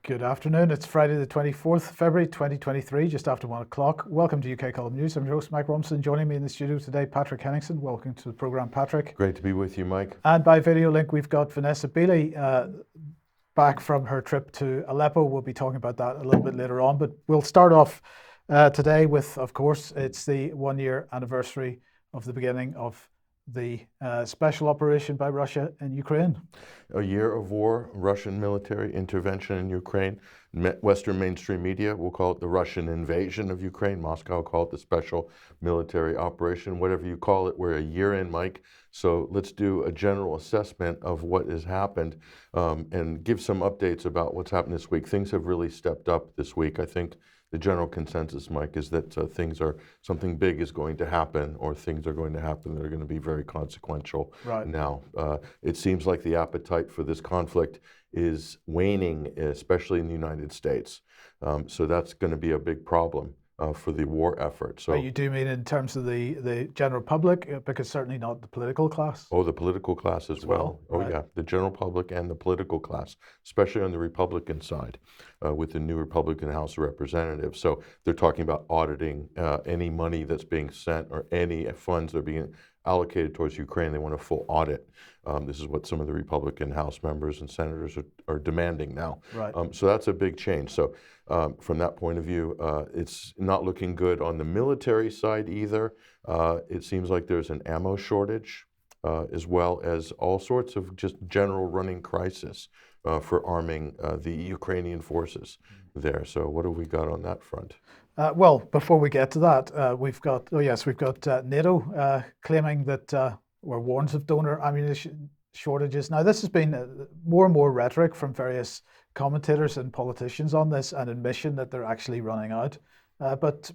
Good afternoon. It's Friday the 24th February 2023, just after 1 o'clock. Welcome to UK Column News. I'm your host, Mike Romson. Joining me in the studio today, Patrick Henningsen. Welcome to the programme, Patrick. Great to be with you, Mike. And by video link, we've got Vanessa Beeley back from her trip to Aleppo. We'll be talking about that a little bit later on, but we'll start off today with, of course, it's the 1-year anniversary of the beginning of the special operation by Russia in Ukraine. A year of war, Russian military intervention in Ukraine. Western mainstream media will call it the Russian invasion of Ukraine. Moscow will call it the special military operation. Whatever you call it, we're a year in, Mike. So let's do a general assessment of what has happened and give some updates about what's happened this week. Things have really stepped up this week. I think the general consensus, Mike, is that something big is going to happen, or things are going to happen that are going to be very consequential. Right. Now. It seems like the appetite for this conflict is waning, especially in the United States. So that's going to be a big problem for the war effort. So you do mean in terms of the general public, because certainly not the political class? Oh, the political class as well. Oh, right. Yeah, the general public and the political class, especially on the Republican side, with the new Republican House of Representatives. So they're talking about auditing any money that's being sent or any funds that are being allocated towards Ukraine. They want a full audit. This is what some of the Republican House members and senators are demanding now. Right. So that's a big change. So from that point of view, it's not looking good on the military side either. It seems like there's an ammo shortage, as well as all sorts of just general running crisis for arming the Ukrainian forces there. So what have we got on that front? Well, before we get to that, we've got NATO claiming that or warns of donor ammunition shortages. Now, this has been more and more rhetoric from various commentators and politicians on this, and admission that they're actually running out. But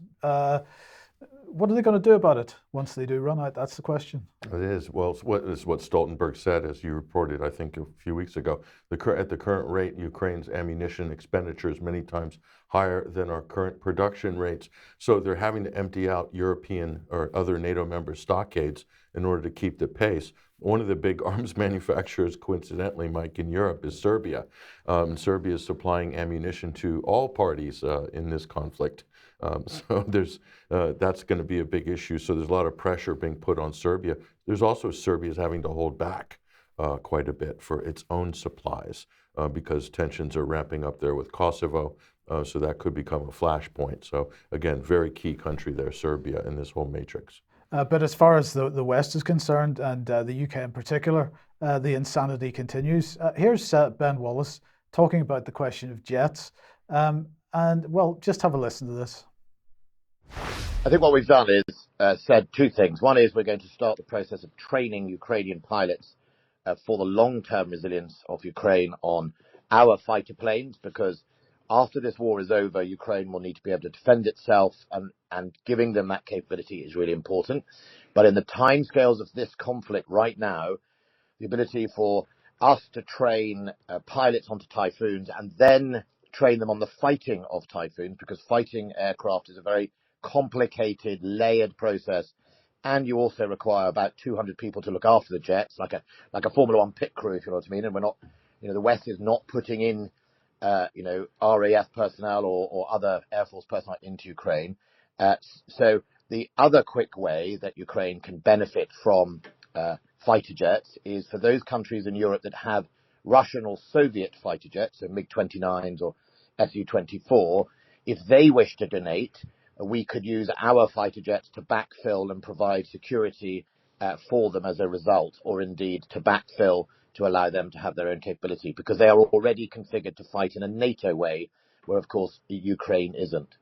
what are they going to do about it once they do run out? That's the question. It is. Well, it's what Stoltenberg said, as you reported, I think, a few weeks ago. At the current rate, Ukraine's ammunition expenditure is many times higher than our current production rates. So they're having to empty out European or other NATO member stockades in order to keep the pace. One of the big arms manufacturers, coincidentally, Mike, in Europe is Serbia. Serbia is supplying ammunition to all parties in this conflict. So that's going to be a big issue. So there's a lot of pressure being put on Serbia. There's also Serbia's having to hold back quite a bit for its own supplies because tensions are ramping up there with Kosovo. So that could become a flashpoint. So again, very key country there, Serbia, in this whole matrix. But as far as the West is concerned, and the UK in particular, the insanity continues. Here's Ben Wallace talking about the question of jets. And, well, just have a listen to this. I think what we've done is said two things. One is we're going to start the process of training Ukrainian pilots for the long-term resilience of Ukraine on our fighter planes, because after this war is over, Ukraine will need to be able to defend itself, and giving them that capability is really important. But in the timescales of this conflict right now, the ability for us to train pilots onto Typhoons and then train them on the fighting of Typhoons, because fighting aircraft is a very complicated, layered process, and you also require about 200 people to look after the jets, like a Formula One pit crew, if you know what I mean. And we're not, the West is not putting in RAF personnel or other Air Force personnel into Ukraine. So the other quick way that Ukraine can benefit from fighter jets is for those countries in Europe that have Russian or Soviet fighter jets, so MiG-29s or Su-24, if they wish to donate, we could use our fighter jets to backfill and provide security for them as a result, or indeed to backfill to allow them to have their own capability, because they are already configured to fight in a NATO way, where, of course, Ukraine isn't.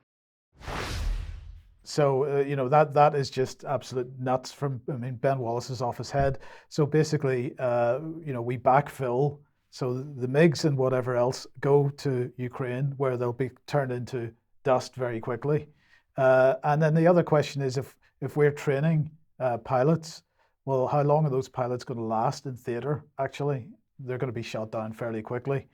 So, that is just absolute nuts from, Ben Wallace's off his head. So basically, we backfill, so the MiGs and whatever else go to Ukraine, where they'll be turned into dust very quickly. And then the other question is, if we're training pilots, well, how long are those pilots going to last in theater? Actually, they're going to be shot down fairly quickly.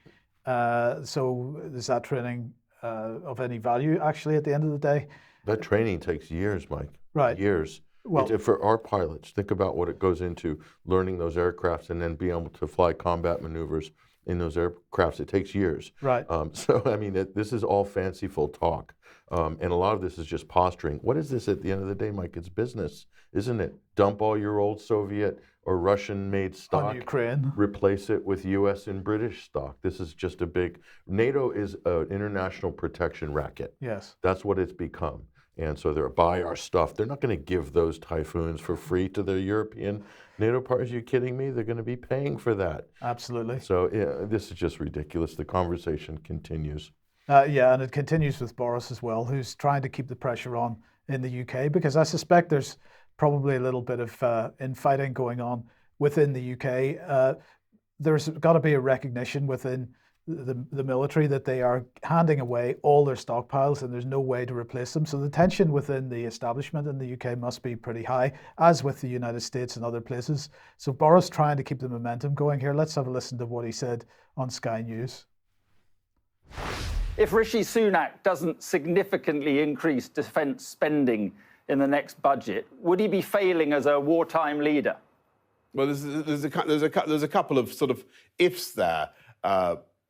So is that training of any value, actually, at the end of the day? That training takes years, Mike. Right. Years. Well, for our pilots, think about what it goes into learning those aircrafts and then being able to fly combat maneuvers in those aircrafts. It takes years. Right. So, I mean, this is all fanciful talk. And a lot of this is just posturing. What is this at the end of the day, Mike? It's business, isn't it? Dump all your old Soviet or Russian-made stock. On Ukraine. Replace it with U.S. and British stock. This is just a big... NATO is an international protection racket. Yes. That's what it's become. And so they're buy our stuff. They're not going to give those Typhoons for free to the European NATO partners. Are you kidding me? They're going to be paying for that. Absolutely. So yeah, this is just ridiculous. The conversation continues. Yeah, and it continues with Boris as well, who's trying to keep the pressure on in the UK, because I suspect there's probably a little bit of infighting going on within the UK. There's got to be a recognition within the military that they are handing away all their stockpiles and there's no way to replace them. So the tension within the establishment in the UK must be pretty high, as with the United States and other places. So Boris trying to keep the momentum going here. Let's have a listen to what he said on Sky News. If Rishi Sunak doesn't significantly increase defence spending in the next budget, would he be failing as a wartime leader? Well, there's a couple of sort of ifs there,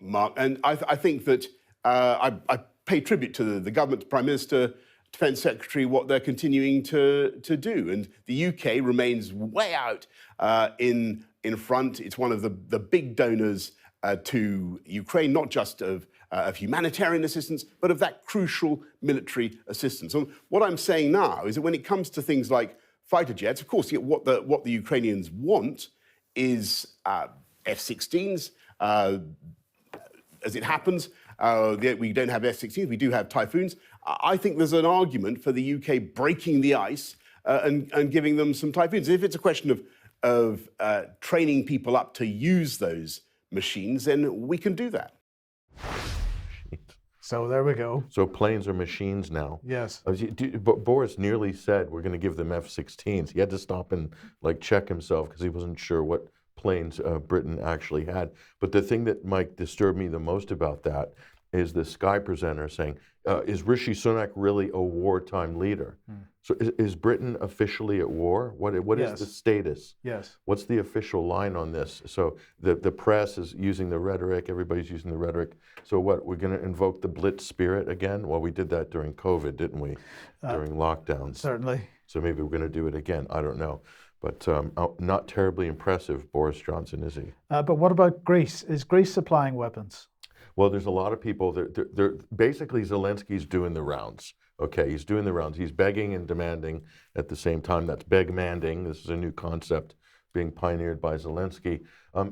Mark, and I think that I pay tribute to the government, Prime Minister, Defence Secretary, what they're continuing to do, and the UK remains way out in front. It's one of the big donors to Ukraine, not just of humanitarian assistance, but of that crucial military assistance. And what I'm saying now is that when it comes to things like fighter jets, of course, what the Ukrainians want is F-16s. As it happens, we don't have F-16s, we do have Typhoons. I think there's an argument for the UK breaking the ice and giving them some Typhoons. If it's a question of training people up to use those machines, then we can do that. So there we go. So planes are machines now. Yes. But Boris nearly said we're going to give them F-16s. He had to stop and check himself because he wasn't sure what planes Britain actually had. But the thing that might disturb me the most about that is the Sky presenter saying, is Rishi Sunak really a wartime leader? So is Britain officially at war? What Yes. is the status? Yes. What's the official line on this? So the press is using the rhetoric, everybody's using the rhetoric. So what, we're going to invoke the Blitz spirit again? Well, we did that during COVID, didn't we? During lockdowns. Certainly. So maybe we're going to do it again. I don't know. But not terribly impressive, Boris Johnson, is he? But what about Greece? Is Greece supplying weapons? Well, there's a lot of people. They're basically, Zelensky's doing the rounds. Okay, he's doing the rounds. He's begging and demanding at the same time. That's beg-manding. This is a new concept being pioneered by Zelensky.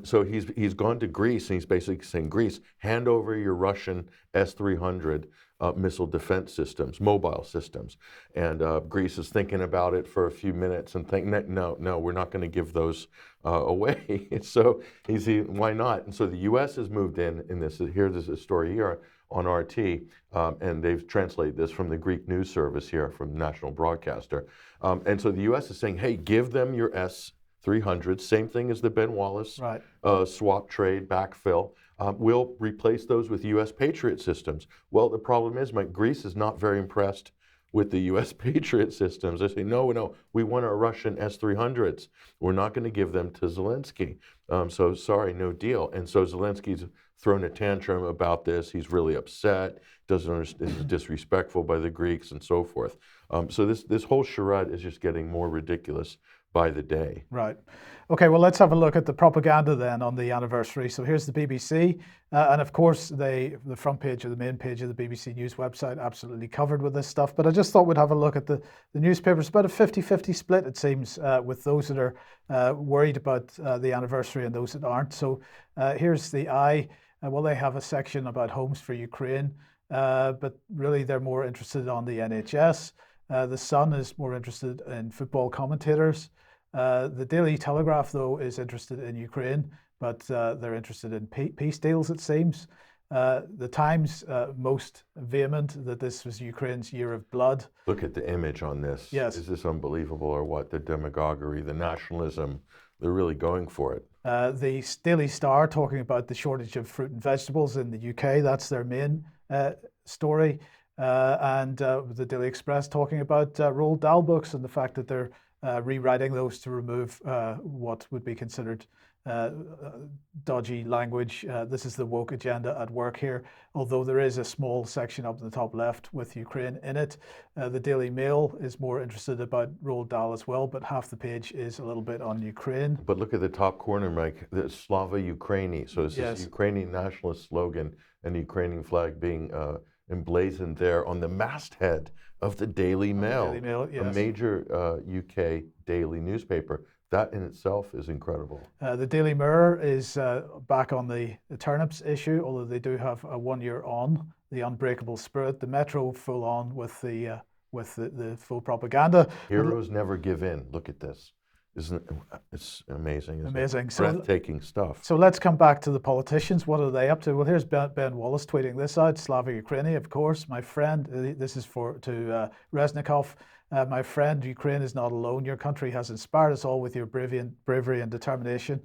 So he's gone to Greece, and he's basically saying, Greece, hand over your Russian S-300 missile defense systems, mobile systems. And Greece is thinking about it for a few minutes and thinking, no, we're not going to give those away. So why not? And so the U.S. has moved in this. Here's a story here on RT, and they've translated this from the Greek news service here from the national broadcaster. And so the U.S. is saying, hey, give them your S-300, same thing as the Ben Wallace swap trade backfill. We'll replace those with U.S. Patriot systems. Well, the problem is, Greece is not very impressed with the U.S. Patriot systems. They say, no, we want our Russian S-300s. We're not going to give them to Zelensky. So sorry, no deal. And so Zelensky's thrown a tantrum about this. He's really upset, doesn't understand, is disrespectful by the Greeks and so forth. So this whole charade is just getting more ridiculous by the day. Right. Okay, well, let's have a look at the propaganda then on the anniversary. So here's the BBC. And of course, the front page or the main page of the BBC News website absolutely covered with this stuff. But I just thought we'd have a look at the newspapers. About a 50-50 split, it seems, with those that are worried about the anniversary and those that aren't. So here's the Eye. Well, they have a section about homes for Ukraine, but really they're more interested on the NHS. The Sun is more interested in football commentators. The Daily Telegraph, though, is interested in Ukraine, but they're interested in peace deals, it seems. The Times, most vehement that this was Ukraine's year of blood. Look at the image on this. Yes. Is this unbelievable or what? The demagoguery, the nationalism, they're really going for it. The Daily Star talking about the shortage of fruit and vegetables in the UK. That's their main story. And the Daily Express talking about Roald Dahl books and the fact that they're rewriting those to remove what would be considered dodgy language. This is the woke agenda at work here, although there is a small section up in the top left with Ukraine in it. The Daily Mail is more interested about Roald Dahl as well, but half the page is a little bit on Ukraine. But look at the top corner, Mike, the Slava Ukraini. So it's this Ukrainian nationalist slogan and the Ukrainian flag being emblazoned there on the masthead of the Daily Mail, a major UK daily newspaper. That in itself is incredible. The Daily Mirror is back on the turnips issue, although they do have a 1 year on, the unbreakable spirit. The Metro full on with the full propaganda. Heroes never give in. Look at this. It's amazing. Amazing. Breathtaking stuff. So let's come back to the politicians. What are they up to? Well, here's Ben Wallace tweeting this out. Slava Ukraini, of course, my friend. This is to Reznikov. My friend, Ukraine is not alone. Your country has inspired us all with your bravery and determination.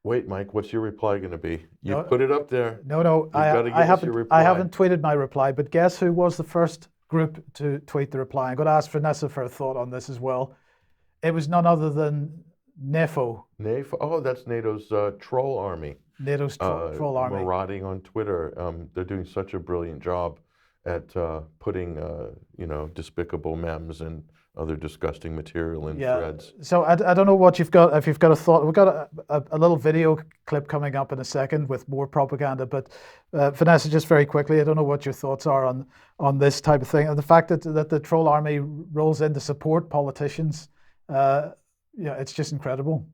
Wait, Mike, what's your reply going to be? You put it up there. No, I haven't tweeted my reply, but guess who was the first group to tweet the reply? I'm going to ask Vanessa for a thought on this as well. It was none other than NAFO. NAFO? Oh, that's NATO's troll army. NATO's troll army. Marauding on Twitter. They're doing such a brilliant job at putting, despicable memes and other disgusting material in threads. So I don't know what you've got. If you've got a thought, we've got a little video clip coming up in a second with more propaganda. But Vanessa, just very quickly, I don't know what your thoughts are on this type of thing, and the fact that the troll army rolls in to support politicians. It's just incredible.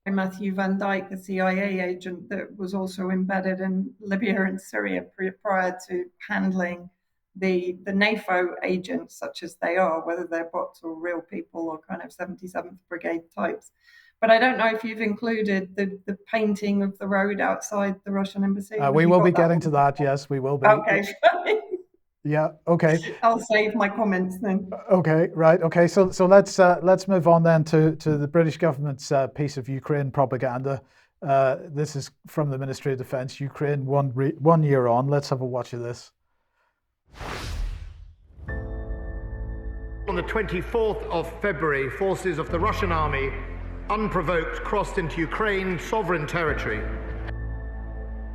Matthew Van Dyke, the CIA agent that was also embedded in Libya and Syria prior to handling the NAFO agents, such as they are, whether they're bots or real people or kind of 77th Brigade types. But I don't know if you've included the painting of the road outside the Russian embassy. We will be getting to that. Yes, we will be. Okay. Yeah. Okay. I'll save my comments then. Okay. Right. Okay. So let's move on then to the British government's piece of Ukraine propaganda. This is from the Ministry of Defence. Ukraine 1 year on. Let's have a watch of this. On the 24th of February, forces of the Russian army, unprovoked, crossed into Ukraine sovereign territory.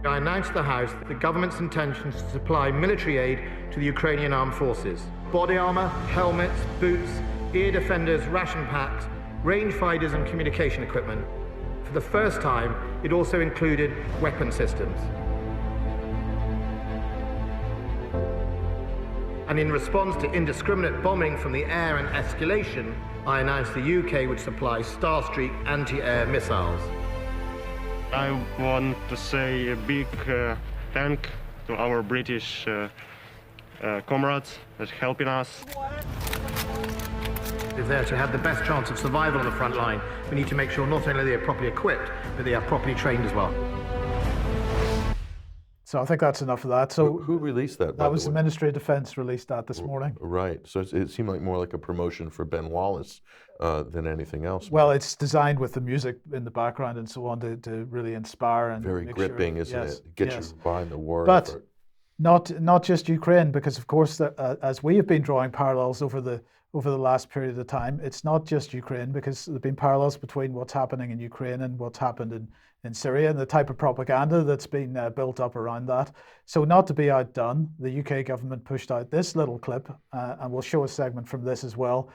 I announced to the House the government's intentions to supply military aid to the Ukrainian armed forces. Body armour, helmets, boots, ear defenders, ration packs, rangefinders and communication equipment. For the first time, it also included weapon systems. And in response to indiscriminate bombing from the air and escalation, I announced the UK would supply Starstreak anti-air missiles. I want to say a big thank to our British comrades that's helping us. If they're to have the best chance of survival on the front line, we need to make sure not only they are properly equipped, but they are properly trained as well. So I think that's enough of that. So who released that? That was the Ministry of Defence released that this morning. Right. So it seemed like more like a promotion for Ben Wallace than anything else. Well, it's designed with the music in the background and so on to really inspire and very gripping, isn't it? Get you behind the war but effort. Not just Ukraine, because of course, as we have been drawing parallels over the last period of time, it's not just Ukraine, because there have been parallels between what's happening in Ukraine and what's happened in Syria and the type of propaganda that's been built up around that. So not to be outdone, the UK government pushed out this little clip, and we'll show a segment from this as well,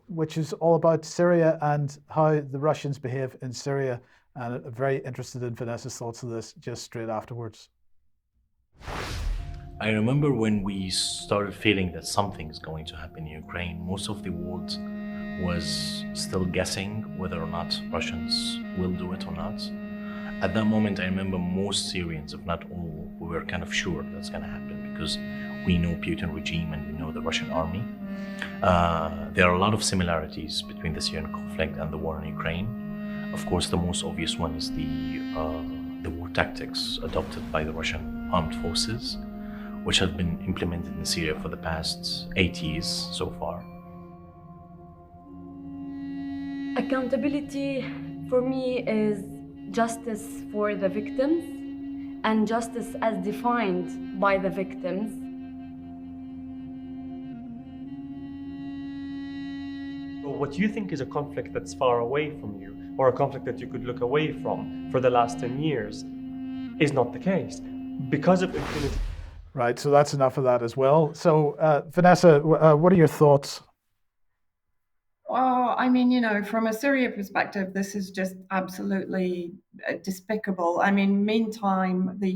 which is all about Syria and how the Russians behave in Syria. And I'm very interested in Vanessa's thoughts of this just straight afterwards. I remember when we started feeling that something's going to happen in Ukraine, most of the world was still guessing whether or not Russians will do it or not. At that moment, I remember most Syrians, if not all, we were kind of sure that's going to happen because we know Putin regime and we know the Russian army. There are a lot of similarities between the Syrian conflict and the war in Ukraine. Of course, the most obvious one is the war tactics adopted by the Russian armed forces, which have been implemented in Syria for the past 8 years so far. Accountability for me is justice for the victims and justice as defined by the victims. What you think is a conflict that's far away from you, or a conflict that you could look away from for the last 10 years, is not the case. Because of impunity. Right, so that's enough of that as well. So, Vanessa, what are your thoughts? Well, I mean, you know, from a Syria perspective, this is just absolutely despicable. I mean, meantime, the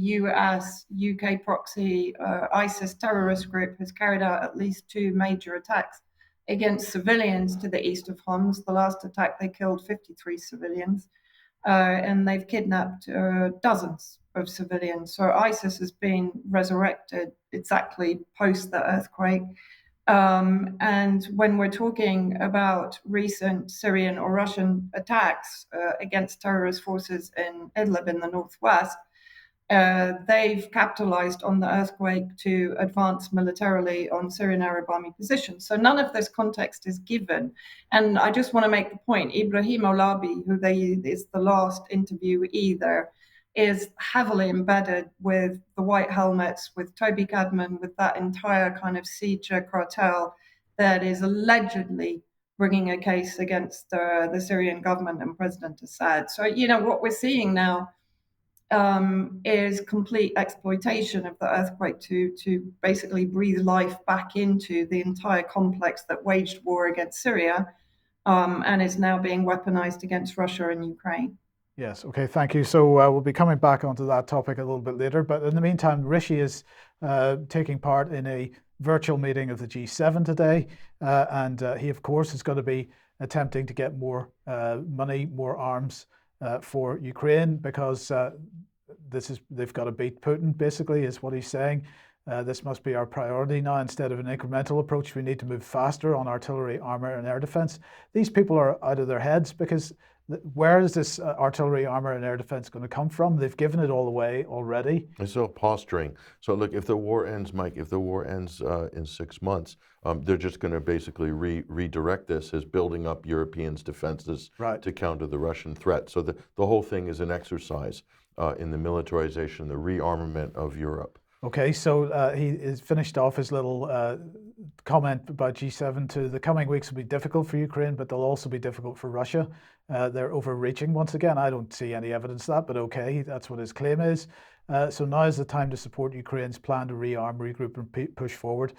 UK proxy ISIS terrorist group has carried out at least 2 major attacks against civilians to the east of Homs. The last attack, they killed 53 civilians, and they've kidnapped dozens of civilians. So ISIS has been resurrected exactly post the earthquake. And when we're talking about recent Syrian or Russian attacks against terrorist forces in Idlib in the northwest, they've capitalized on the earthquake to advance militarily on Syrian Arab army positions. So none of this context is given. And I just want to make the point, Ibrahim Olabi, who is the last interviewee there, is heavily embedded with the White Helmets, with Toby Cadman, with that entire kind of siege cartel that is allegedly bringing a case against the Syrian government and President Assad. So, you know, what we're seeing now is complete exploitation of the earthquake to basically breathe life back into the entire complex that waged war against Syria and is now being weaponized against Russia and Ukraine. Yes, okay, thank you. So we'll be coming back onto that topic a little bit later. But in the meantime, Rishi is taking part in a virtual meeting of the G7 today. And he, of course, is going to be attempting to get more money, more arms for Ukraine, because they've got to beat Putin, basically, is what he's saying. This must be our priority now. Instead of an incremental approach, we need to move faster on artillery, armor, and air defense. These people are out of their heads, because where is this artillery, armor, and air defense going to come from? They've given it all away already. It's all posturing. So look, if the war ends, Mike, if the war ends in 6 months, they're just going to basically redirect this as building up Europeans' defenses to counter the Russian threat. So the whole thing is an exercise in the militarization, the rearmament of Europe. Okay, so he is finished off his little comment about G7 to the coming weeks will be difficult for Ukraine, but they'll also be difficult for Russia. They're overreaching once again. I don't see any evidence of that, but okay, that's what his claim is. So now is the time to support Ukraine's plan to rearm, regroup, and push forward.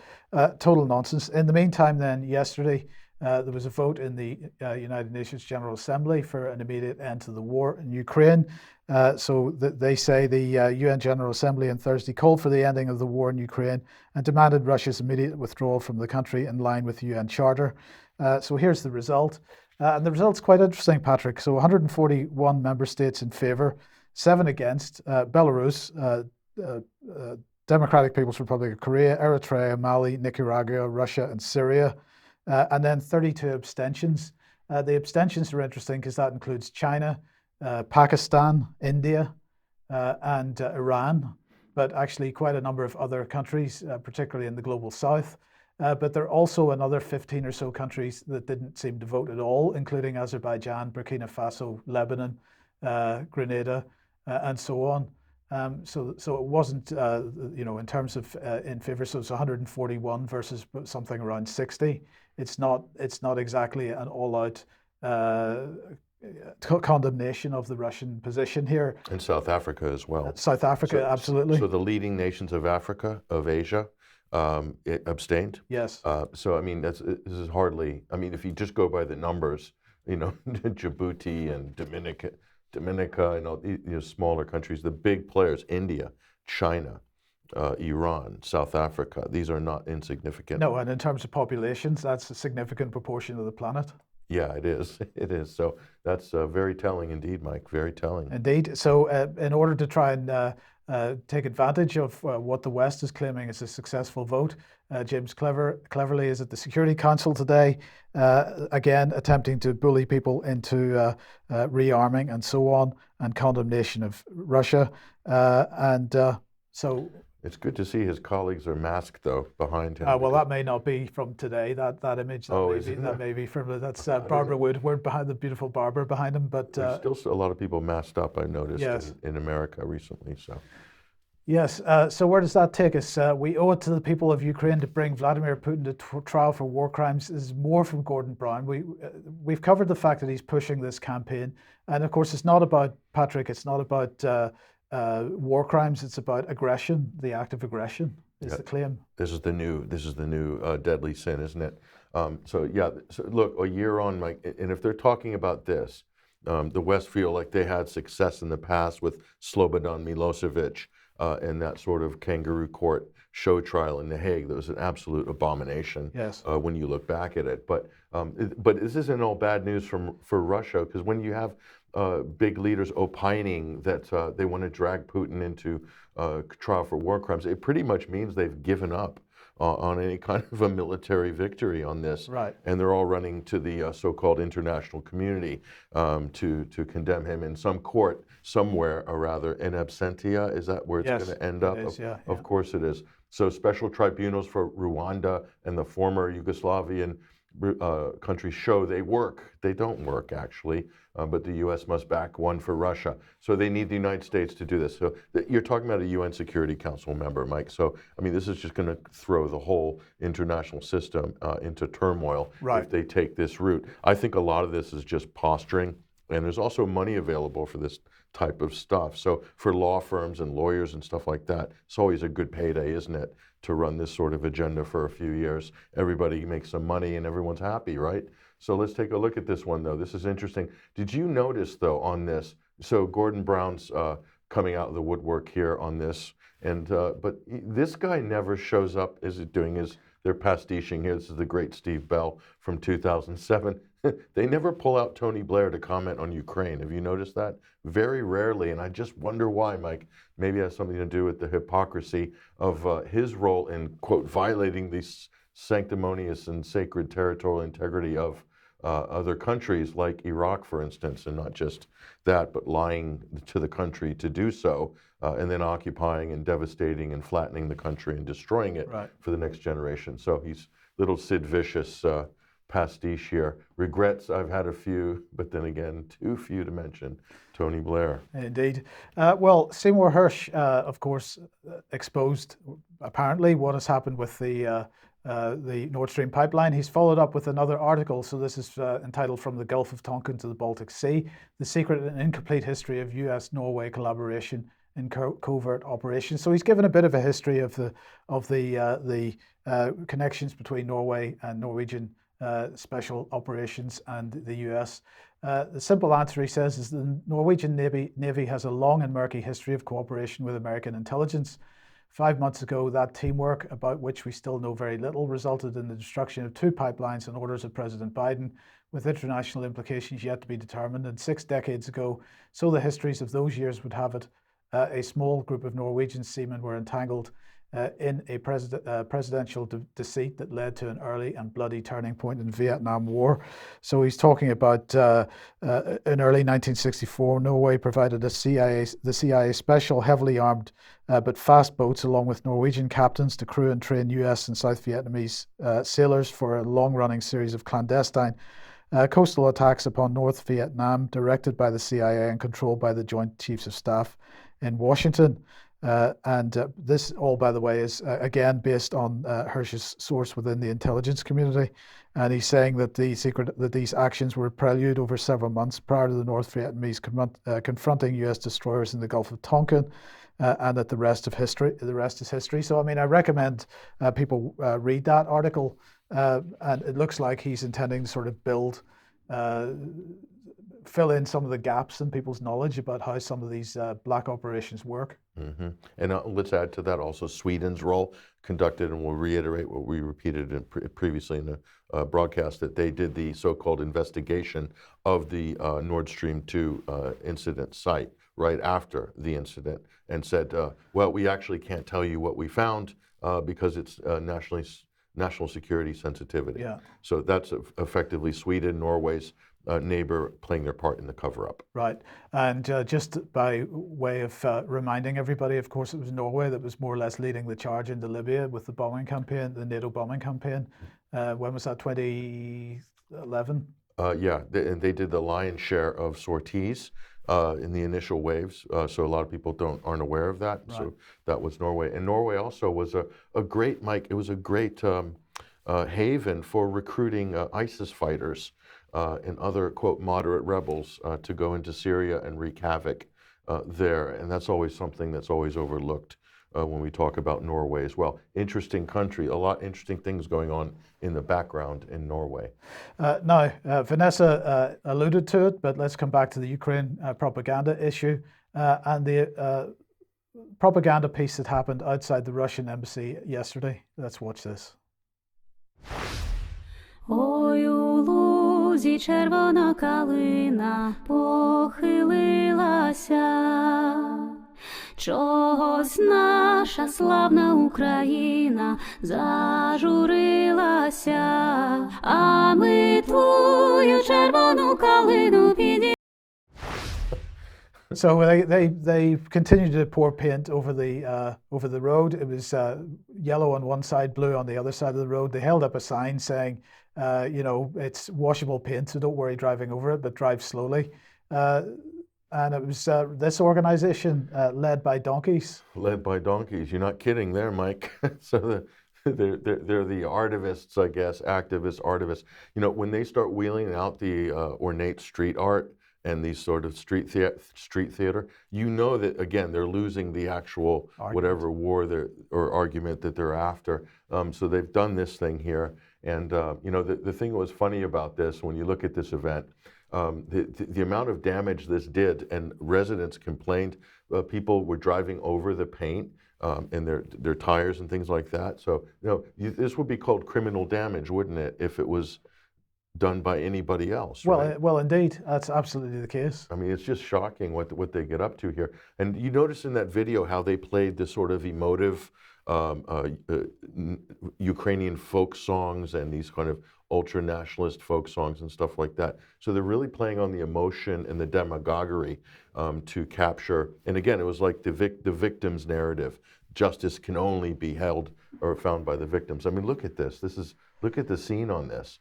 Total nonsense. In the meantime, then, yesterday, there was a vote in the United Nations General Assembly for an immediate end to the war in Ukraine. So they say the UN General Assembly on Thursday called for the ending of the war in Ukraine and demanded Russia's immediate withdrawal from the country in line with the UN Charter. So here's the result. And the result's quite interesting, Patrick. So 141 member states in favour, 7 against. Belarus, Democratic People's Republic of Korea, Eritrea, Mali, Nicaragua, Russia, and Syria. And then 32 abstentions. The abstentions are interesting because that includes China, Pakistan, India, and Iran, but actually quite a number of other countries, particularly in the global south. But there are also another 15 or so countries that didn't seem to vote at all, including Azerbaijan, Burkina Faso, Lebanon, Grenada, and so on. So it wasn't, in terms of in favor. So it's 141 versus something around 60. It's not exactly an all-out condemnation of the Russian position here. And South Africa as well. South Africa, absolutely. So the leading nations of Africa, of Asia, it abstained. Yes. So I mean, this is hardly. I mean, if you just go by the numbers, Djibouti and Dominica, and smaller countries, the big players, India, China, Iran, South Africa, these are not insignificant. No, and in terms of populations, that's a significant proportion of the planet. Yeah, it is. It is. So that's very telling indeed, Mike. Very telling. Indeed. So in order to try and take advantage of what the West is claiming is a successful vote, James cleverly is at the Security Council today, again attempting to bully people into rearming and so on, and condemnation of Russia. So it's good to see his colleagues are masked though behind him. Well, that may not be from today. That image. That may be from that's Barbara Woodward behind the beautiful Barbara behind him. But there's still a lot of people masked up. I noticed yes. in America recently. So Yes. So where does that take us? We owe it to the people of Ukraine to bring Vladimir Putin to trial for war crimes. This is more from Gordon Brown. We've covered the fact that he's pushing this campaign, and of course, it's not about Patrick. It's not about war crimes. It's about aggression. The act of aggression is the claim. This is the new deadly sin, isn't it? So look, a year on, Mike, and if they're talking about this, the West feel like they had success in the past with Slobodan Milosevic. And that sort of kangaroo court show trial in The Hague, that was an absolute abomination. Yes. When you look back at it. But this isn't all bad news for Russia, because when you have big leaders opining that they want to drag Putin into trial for war crimes, it pretty much means they've given up on any kind of a military victory on this. Right. And they're all running to the so-called international community to condemn him in some court somewhere, or rather in absentia. Is that where it's going to end up? Of course it is. So special tribunals for Rwanda and the former Yugoslavian countries show they work. They don't work, actually, but the U.S. must back one for Russia. So they need the United States to do this. So you're talking about a UN Security Council member, Mike. So, I mean, this is just going to throw the whole international system into turmoil if they take this route. I think a lot of this is just posturing, and there's also money available for this type of stuff. So for law firms and lawyers and stuff like that, it's always a good payday, isn't it, to run this sort of agenda for a few years. Everybody makes some money and everyone's happy, right? So let's take a look at this one, though. This is interesting. Did you notice, though, on this, so Gordon Brown's coming out of the woodwork here on this, and but this guy never shows up. Is it doing their pastiching here? This is the great Steve Bell from 2007. They never pull out Tony Blair to comment on Ukraine. Have you noticed that? Very rarely, and I just wonder why, Mike. Maybe it has something to do with the hypocrisy of his role in, quote, violating the sanctimonious and sacred territorial integrity of other countries like Iraq, for instance, and not just that, but lying to the country to do so, and then occupying and devastating and flattening the country and destroying it for the next generation. So he's little Sid Vicious pastiche here. Regrets, I've had a few, but then again, too few to mention. Tony Blair. Indeed. Well, Seymour Hersh, of course, exposed apparently what has happened with the Nord Stream pipeline. He's followed up with another article. So this is entitled From the Gulf of Tonkin to the Baltic Sea, the secret and incomplete history of US-Norway collaboration in covert operations. So he's given a bit of a history of the connections between Norway and Norwegian special operations and the US. The simple answer, he says, is the Norwegian Navy has a long and murky history of cooperation with American intelligence. 5 months ago, that teamwork, about which we still know very little, resulted in the destruction of 2 pipelines on orders of President Biden, with international implications yet to be determined. And 6 decades ago, so the histories of those years would have it, a small group of Norwegian seamen were entangled in a presidential deceit that led to an early and bloody turning point in the Vietnam War. So he's talking about in early 1964, Norway provided the CIA special heavily armed but fast boats along with Norwegian captains to crew and train US and South Vietnamese sailors for a long-running series of clandestine coastal attacks upon North Vietnam, directed by the CIA and controlled by the Joint Chiefs of Staff in Washington. This all, by the way, is again based on Hersh's source within the intelligence community, and he's saying that these actions were a prelude over several months prior to the North Vietnamese confronting U.S. destroyers in the Gulf of Tonkin, and that the rest is history. So, I mean, I recommend people read that article, and it looks like he's intending to sort of fill in some of the gaps in people's knowledge about how some of these black operations work. Mm-hmm. And let's add to that also Sweden's role, conducted, and we'll reiterate what we repeated previously in the broadcast, that they did the so-called investigation of the Nord Stream 2 incident site right after the incident, and said, well, we actually can't tell you what we found because it's national security sensitivity. Yeah. So that's effectively Sweden, Norway's neighbor, playing their part in the cover-up. Right. And just by way of reminding everybody, of course, it was Norway that was more or less leading the charge into Libya with the bombing campaign, the NATO bombing campaign. When was that, 2011? Yeah, and they did the lion's share of sorties in the initial waves. So a lot of people aren't aware of that. Right. So that was Norway. And Norway also was a great, Mike, it was a great haven for recruiting ISIS fighters and other, quote, moderate rebels to go into Syria and wreak havoc there. And that's always something that's always overlooked when we talk about Norway as well. Interesting country, a lot of interesting things going on in the background in Norway. Now, Vanessa alluded to it, but let's come back to the Ukraine propaganda issue and the propaganda piece that happened outside the Russian embassy yesterday. Let's watch this. Ой, у лузі червона калина похилилася. Чогось наша славна Україна зажурилася, а ми твою червону калину підіймемо. So they continued to pour paint over the road. It was yellow on one side, blue on the other side of the road. They held up a sign saying, it's washable paint, so don't worry driving over it, but drive slowly. And it was this organization led by donkeys. Led by donkeys. You're not kidding there, Mike. So they're the artivists, I guess, activists, artivists. When they start wheeling out the ornate street art and these sort of street theater, that, again, they're losing the actual whatever war or argument that they're after. So they've done this thing here. And, the thing that was funny about this, when you look at this event, the amount of damage this did, and residents complained, people were driving over the paint and their tires and things like that. So, this would be called criminal damage, wouldn't it, if it was done by anybody else? Right? Well, indeed, that's absolutely the case. I mean, it's just shocking what they get up to here. And you notice in that video how they played this sort of emotive Ukrainian folk songs and these kind of ultra-nationalist folk songs and stuff like that. So they're really playing on the emotion and the demagoguery to capture. And again, it was like the victim's narrative. Justice can only be held or found by the victims. I mean, look at this. Look at the scene on this.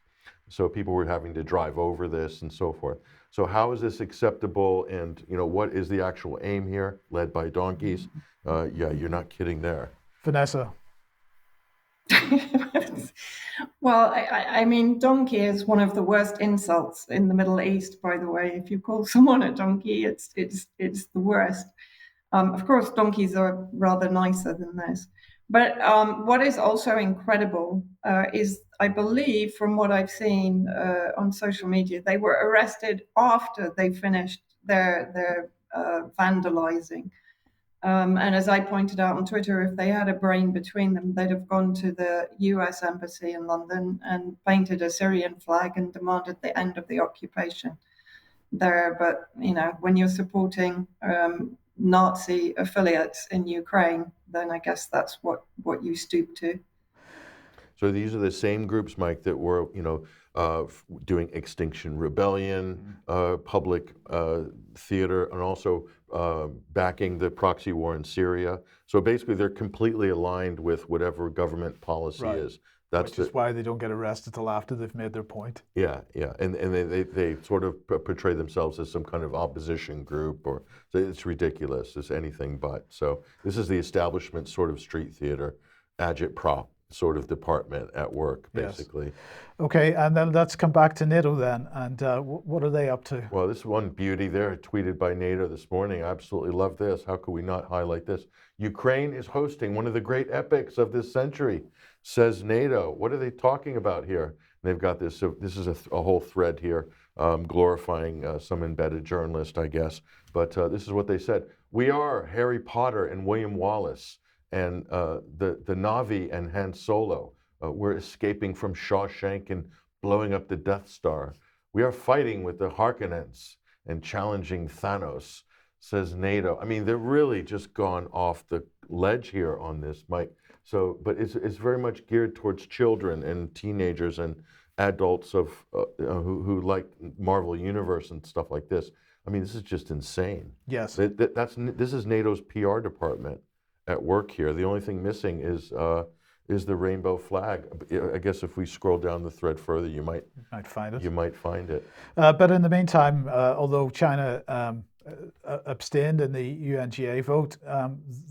So people were having to drive over this and so forth. So how is this acceptable? And what is the actual aim here? Led by donkeys? Yeah, you're not kidding there. Vanessa. Well, I mean, donkey is one of the worst insults in the Middle East, by the way. If you call someone a donkey, it's the worst. Of course, donkeys are rather nicer than this. But what is also incredible is, I believe, from what I've seen on social media, they were arrested after they finished their vandalizing. And as I pointed out on Twitter, if they had a brain between them, they'd have gone to the US embassy in London and painted a Syrian flag and demanded the end of the occupation there. But, when you're supporting Nazi affiliates in Ukraine, then I guess that's what you stoop to. So these are the same groups, Mike, that were, doing Extinction Rebellion, public theater, and also backing the proxy war in Syria. So basically, they're completely aligned with whatever government policy is. Which is why they don't get arrested till after they've made their point. Yeah, and they sort of portray themselves as some kind of opposition group, or it's ridiculous. It's anything but. So this is the establishment sort of street theater, agitprop sort of department at work, basically. Yes. Okay, and then let's come back to NATO then, and what are they up to? Well, this one beauty there, tweeted by NATO this morning. I absolutely love this. How could we not highlight this? Ukraine is hosting one of the great epics of this century, says NATO. What are they talking about here? And they've got this, this is a whole thread here, glorifying some embedded journalist, I guess. But this is what they said. We are Harry Potter and William Wallace, and the Na'vi and Han Solo. We're escaping from Shawshank and blowing up the Death Star. We are fighting with the Harkonnens and challenging Thanos, says NATO. I mean, they're really just gone off the ledge here on this, Mike. So, but it's very much geared towards children and teenagers and adults of who like Marvel Universe and stuff like this. I mean, this is just insane. Yes. This is NATO's PR department at work here. The only thing missing is the rainbow flag. I guess if we scroll down the thread further, you might find it. You might find it. But in the meantime, although China abstained in the UNGA vote,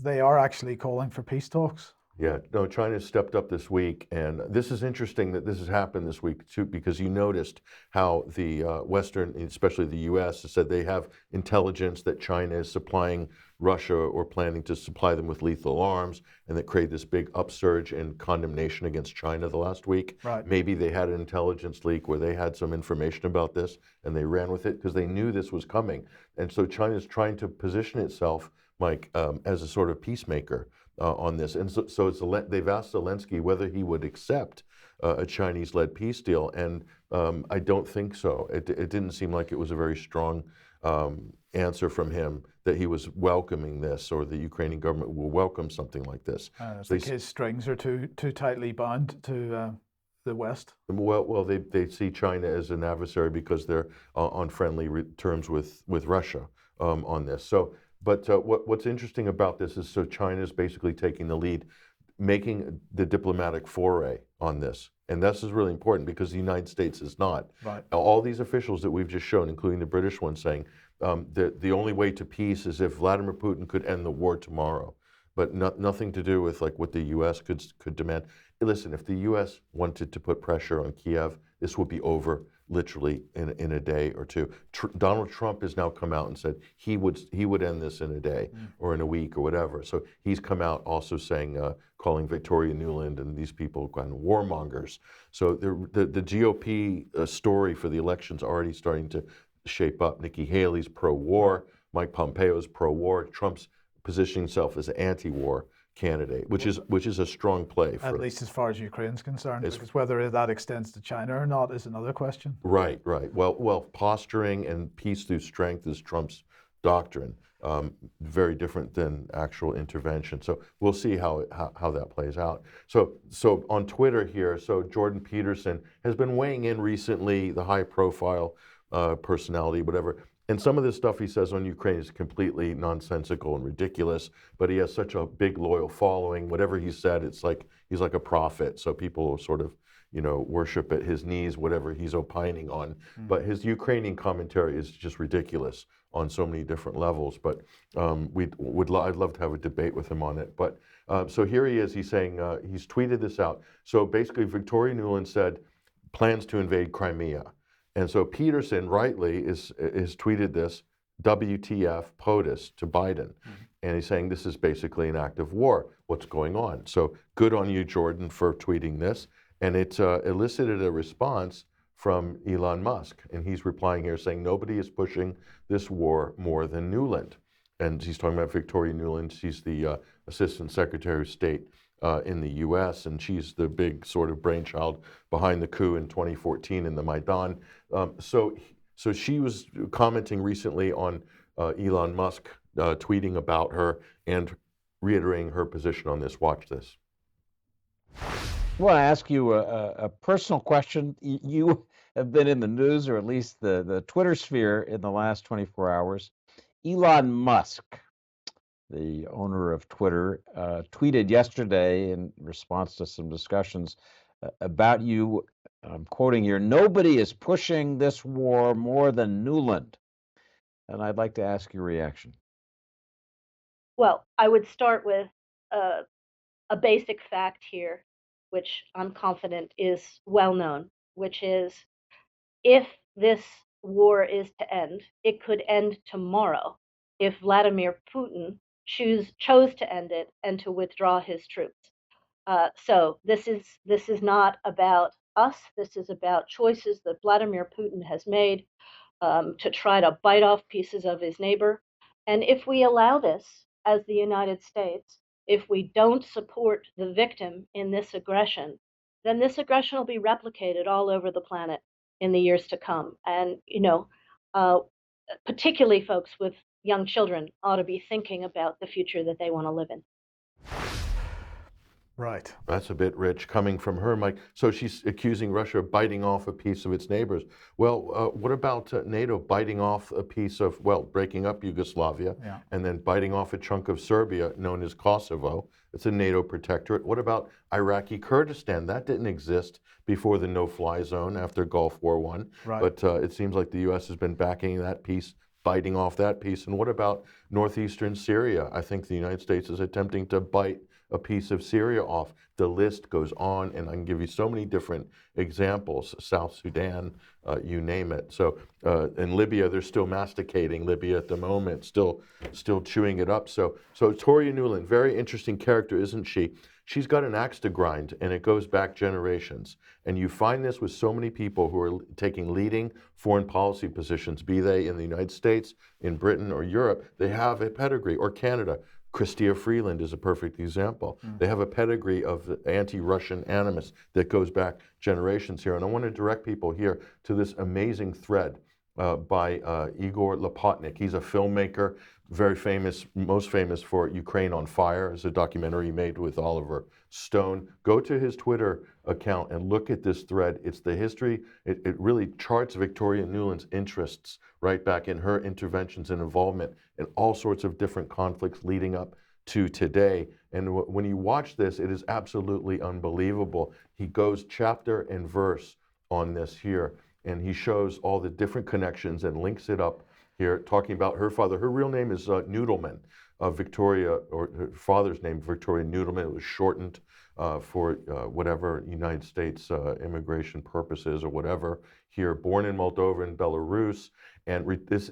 they are actually calling for peace talks. Yeah, no, China stepped up this week, and this is interesting that this has happened this week too, because you noticed how the Western, especially the U.S., has said they have intelligence that China is supplying Russia or planning to supply them with lethal arms, and that created this big upsurge in condemnation against China the last week. Right. Maybe they had an intelligence leak where they had some information about this, and they ran with it because they knew this was coming. And so China's trying to position itself, Mike, as a sort of peacemaker on this. And so they've asked Zelensky whether he would accept a Chinese-led peace deal, and I don't think so. It didn't seem like it was a very strong answer from him that he was welcoming this, or the Ukrainian government will welcome something like this. I think his strings are too tightly bound to the West. Well, they see China as an adversary because they're on friendly terms with Russia on this. So. But what's interesting about this is, so China's basically taking the lead, making the diplomatic foray on this. And this is really important because the United States is not. Right. All these officials that we've just shown, including the British one, saying that the only way to peace is if Vladimir Putin could end the war tomorrow. But nothing to do with like what the U.S. could demand. Listen, if the U.S. wanted to put pressure on Kiev, this would be over literally in a day or two. Donald Trump has now come out and said he would end this in a day or in a week or whatever. So he's come out also saying, calling Victoria Nuland and these people kind of warmongers. So the GOP story for the election's already starting to shape up. Nikki Haley's pro-war, Mike Pompeo's pro-war, Trump's positioning himself as an anti-war candidate, which is a strong play. At least as far as Ukraine's concerned, because whether that extends to China or not is another question. Right. Well, posturing and peace through strength is Trump's doctrine. Very different than actual intervention. So we'll see how that plays out. So on Twitter here, so Jordan Peterson has been weighing in recently, the high-profile personality, whatever. And some of this stuff he says on Ukraine is completely nonsensical and ridiculous, but he has such a big loyal following. Whatever he said, it's like he's like a prophet. So people sort of, worship at his knees, whatever he's opining on. But his Ukrainian commentary is just ridiculous on so many different levels. But I'd love to have a debate with him on it. But so here he is. He's saying, he's tweeted this out. So basically, Victoria Nuland said, plans to invade Crimea. And so Peterson, rightly, has tweeted this, WTF POTUS to Biden. And he's saying this is basically an act of war. What's going on? So good on you, Jordan, for tweeting this. And it elicited a response from Elon Musk. And he's replying here saying nobody is pushing this war more than Nuland. And he's talking about Victoria Nuland. She's the Assistant Secretary of State in the U.S., and she's the big sort of brainchild behind the coup in 2014 in the Maidan. So she was commenting recently on Elon Musk tweeting about her and reiterating her position on this. Watch this. I want to ask you a personal question. You have been in the news, or at least the Twitter sphere, in the last 24 hours. Elon Musk, the owner of Twitter, tweeted yesterday in response to some discussions about you. I'm quoting here, nobody is pushing this war more than Nuland. And I'd like to ask your reaction. Well, I would start with a basic fact here, which I'm confident is well known, which is if this war is to end, it could end tomorrow if Vladimir Putin chose to end it and to withdraw his troops. So this is not about us. This is about choices that Vladimir Putin has made to try to bite off pieces of his neighbor. And if we allow this as the United States, if we don't support the victim in this aggression, then this aggression will be replicated all over the planet in the years to come. And, particularly folks with young children ought to be thinking about the future that they want to live in. Right. That's a bit rich coming from her, Mike. So she's accusing Russia of biting off a piece of its neighbors. Well, what about NATO biting off a piece of, breaking up Yugoslavia and then biting off a chunk of Serbia known as Kosovo? It's a NATO protectorate. What about Iraqi Kurdistan? That didn't exist before the no-fly zone after Gulf War I. Right. But it seems like the U.S. has been backing that piece biting off that piece. And what about northeastern Syria? I think the United States is attempting to bite a piece of Syria off. The list goes on, and I can give you so many different examples. South Sudan, you name it. So in Libya, they're still masticating Libya at the moment, still chewing it up. So Toria Nuland, very interesting character, isn't she? She's got an axe to grind, and it goes back generations. And you find this with so many people who are taking leading foreign policy positions, be they in the United States, in Britain, or Europe. They have a pedigree, or Canada. Chrystia Freeland is a perfect example. They have a pedigree of anti-Russian animus that goes back generations here. And I want to direct people here to this amazing thread by Igor Lopatnik. He's a filmmaker, very famous, most famous for Ukraine on Fire. It's a documentary he made with Oliver Stone. Go to his Twitter account and look at this thread. It's the history. It really charts Victoria Nuland's interests right back in her interventions and involvement in all sorts of different conflicts leading up to today. And when you watch this, it is absolutely unbelievable. He goes chapter and verse on this here, and he shows all the different connections and links it up here, talking about her father. Her real name is Noodleman. Victoria, or her father's name, Victoria Noodleman. It was shortened for whatever United States immigration purposes or whatever. Here, born in Moldova and Belarus, and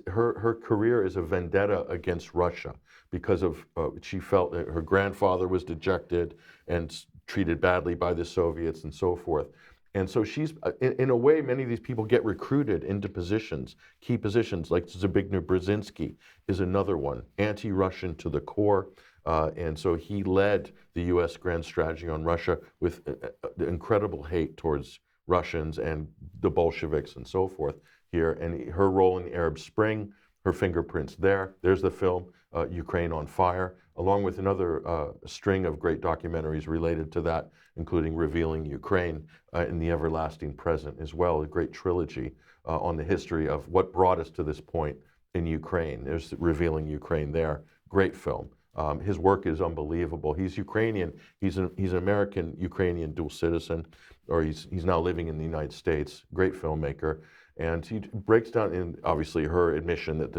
her career is a vendetta against Russia because of she felt that her grandfather was dejected and treated badly by the Soviets and so forth. And so she's, in a way, many of these people get recruited into positions, key positions, like Zbigniew Brzezinski is another one, anti-Russian to the core. And so he led the U.S. grand strategy on Russia with incredible hate towards Russians and the Bolsheviks and so forth here. And her role in the Arab Spring, her fingerprints there. There's the film, Ukraine on Fire, along with another string of great documentaries related to that, including Revealing Ukraine in the Everlasting Present as well, a great trilogy on the history of what brought us to this point in Ukraine. There's Revealing Ukraine there, great film. His work is unbelievable. He's Ukrainian. He's an American Ukrainian dual citizen, or he's now living in the United States. Great filmmaker, and he breaks down in obviously her admission that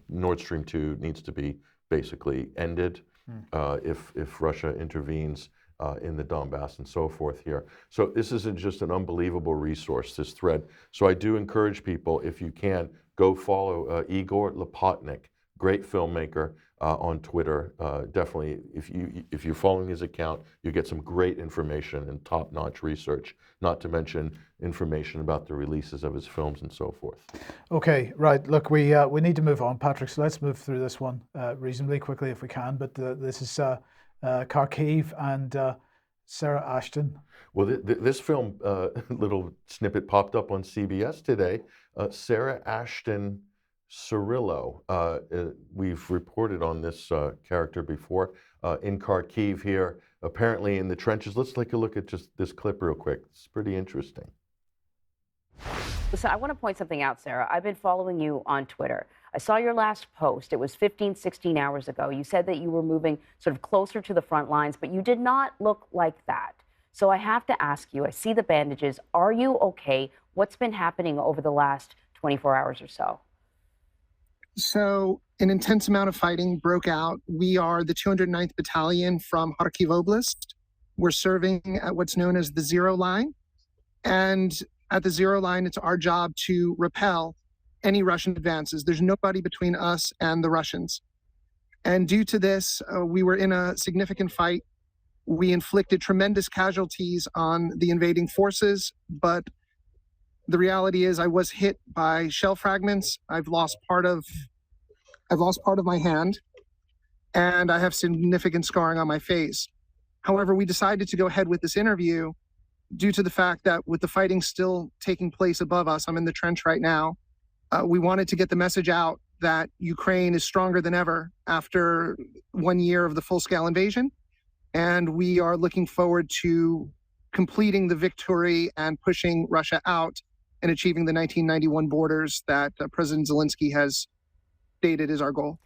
Nord Stream 2 needs to be basically ended if Russia intervenes in the Donbass and so forth here. So this isn't just an unbelievable resource, this thread. So I do encourage people, if you can, go follow Igor Lopatnik, great filmmaker on Twitter. Definitely, if you're following his account, you get some great information and top-notch research, not to mention information about the releases of his films and so forth. Okay, right. Look, we need to move on, Patrick. So let's move through this one reasonably quickly if we can. But this is Kharkiv and Sarah Ashton. Well, this film, little snippet popped up on CBS today. Sarah Ashton Cirillo. We've reported on this character before in Kharkiv here, apparently in the trenches. Let's take a look at just this clip real quick. It's pretty interesting. So I want to point something out, Sarah. I've been following you on Twitter. I saw your last post. It was 15, 16 hours ago. You said that you were moving sort of closer to the front lines, but you did not look like that. So I have to ask you, I see the bandages. Are you okay? What's been happening over the last 24 hours or so? So an intense amount of fighting broke out. We are the 209th Battalion from Kharkiv Oblast. We're serving at what's known as the Zero Line. And at the Zero Line, it's our job to repel any Russian advances. There's nobody between us and the Russians. And due to this, we were in a significant fight. We inflicted tremendous casualties on the invading forces, but the reality is I was hit by shell fragments. I've lost part of my hand, and I have significant scarring on my face. However, we decided to go ahead with this interview due to the fact that with the fighting still taking place above us, I'm in the trench right now, we wanted to get the message out that Ukraine is stronger than ever after 1 year of the full-scale invasion, and we are looking forward to completing the victory and pushing Russia out and achieving the 1991 borders that President Zelensky has stated is our goal.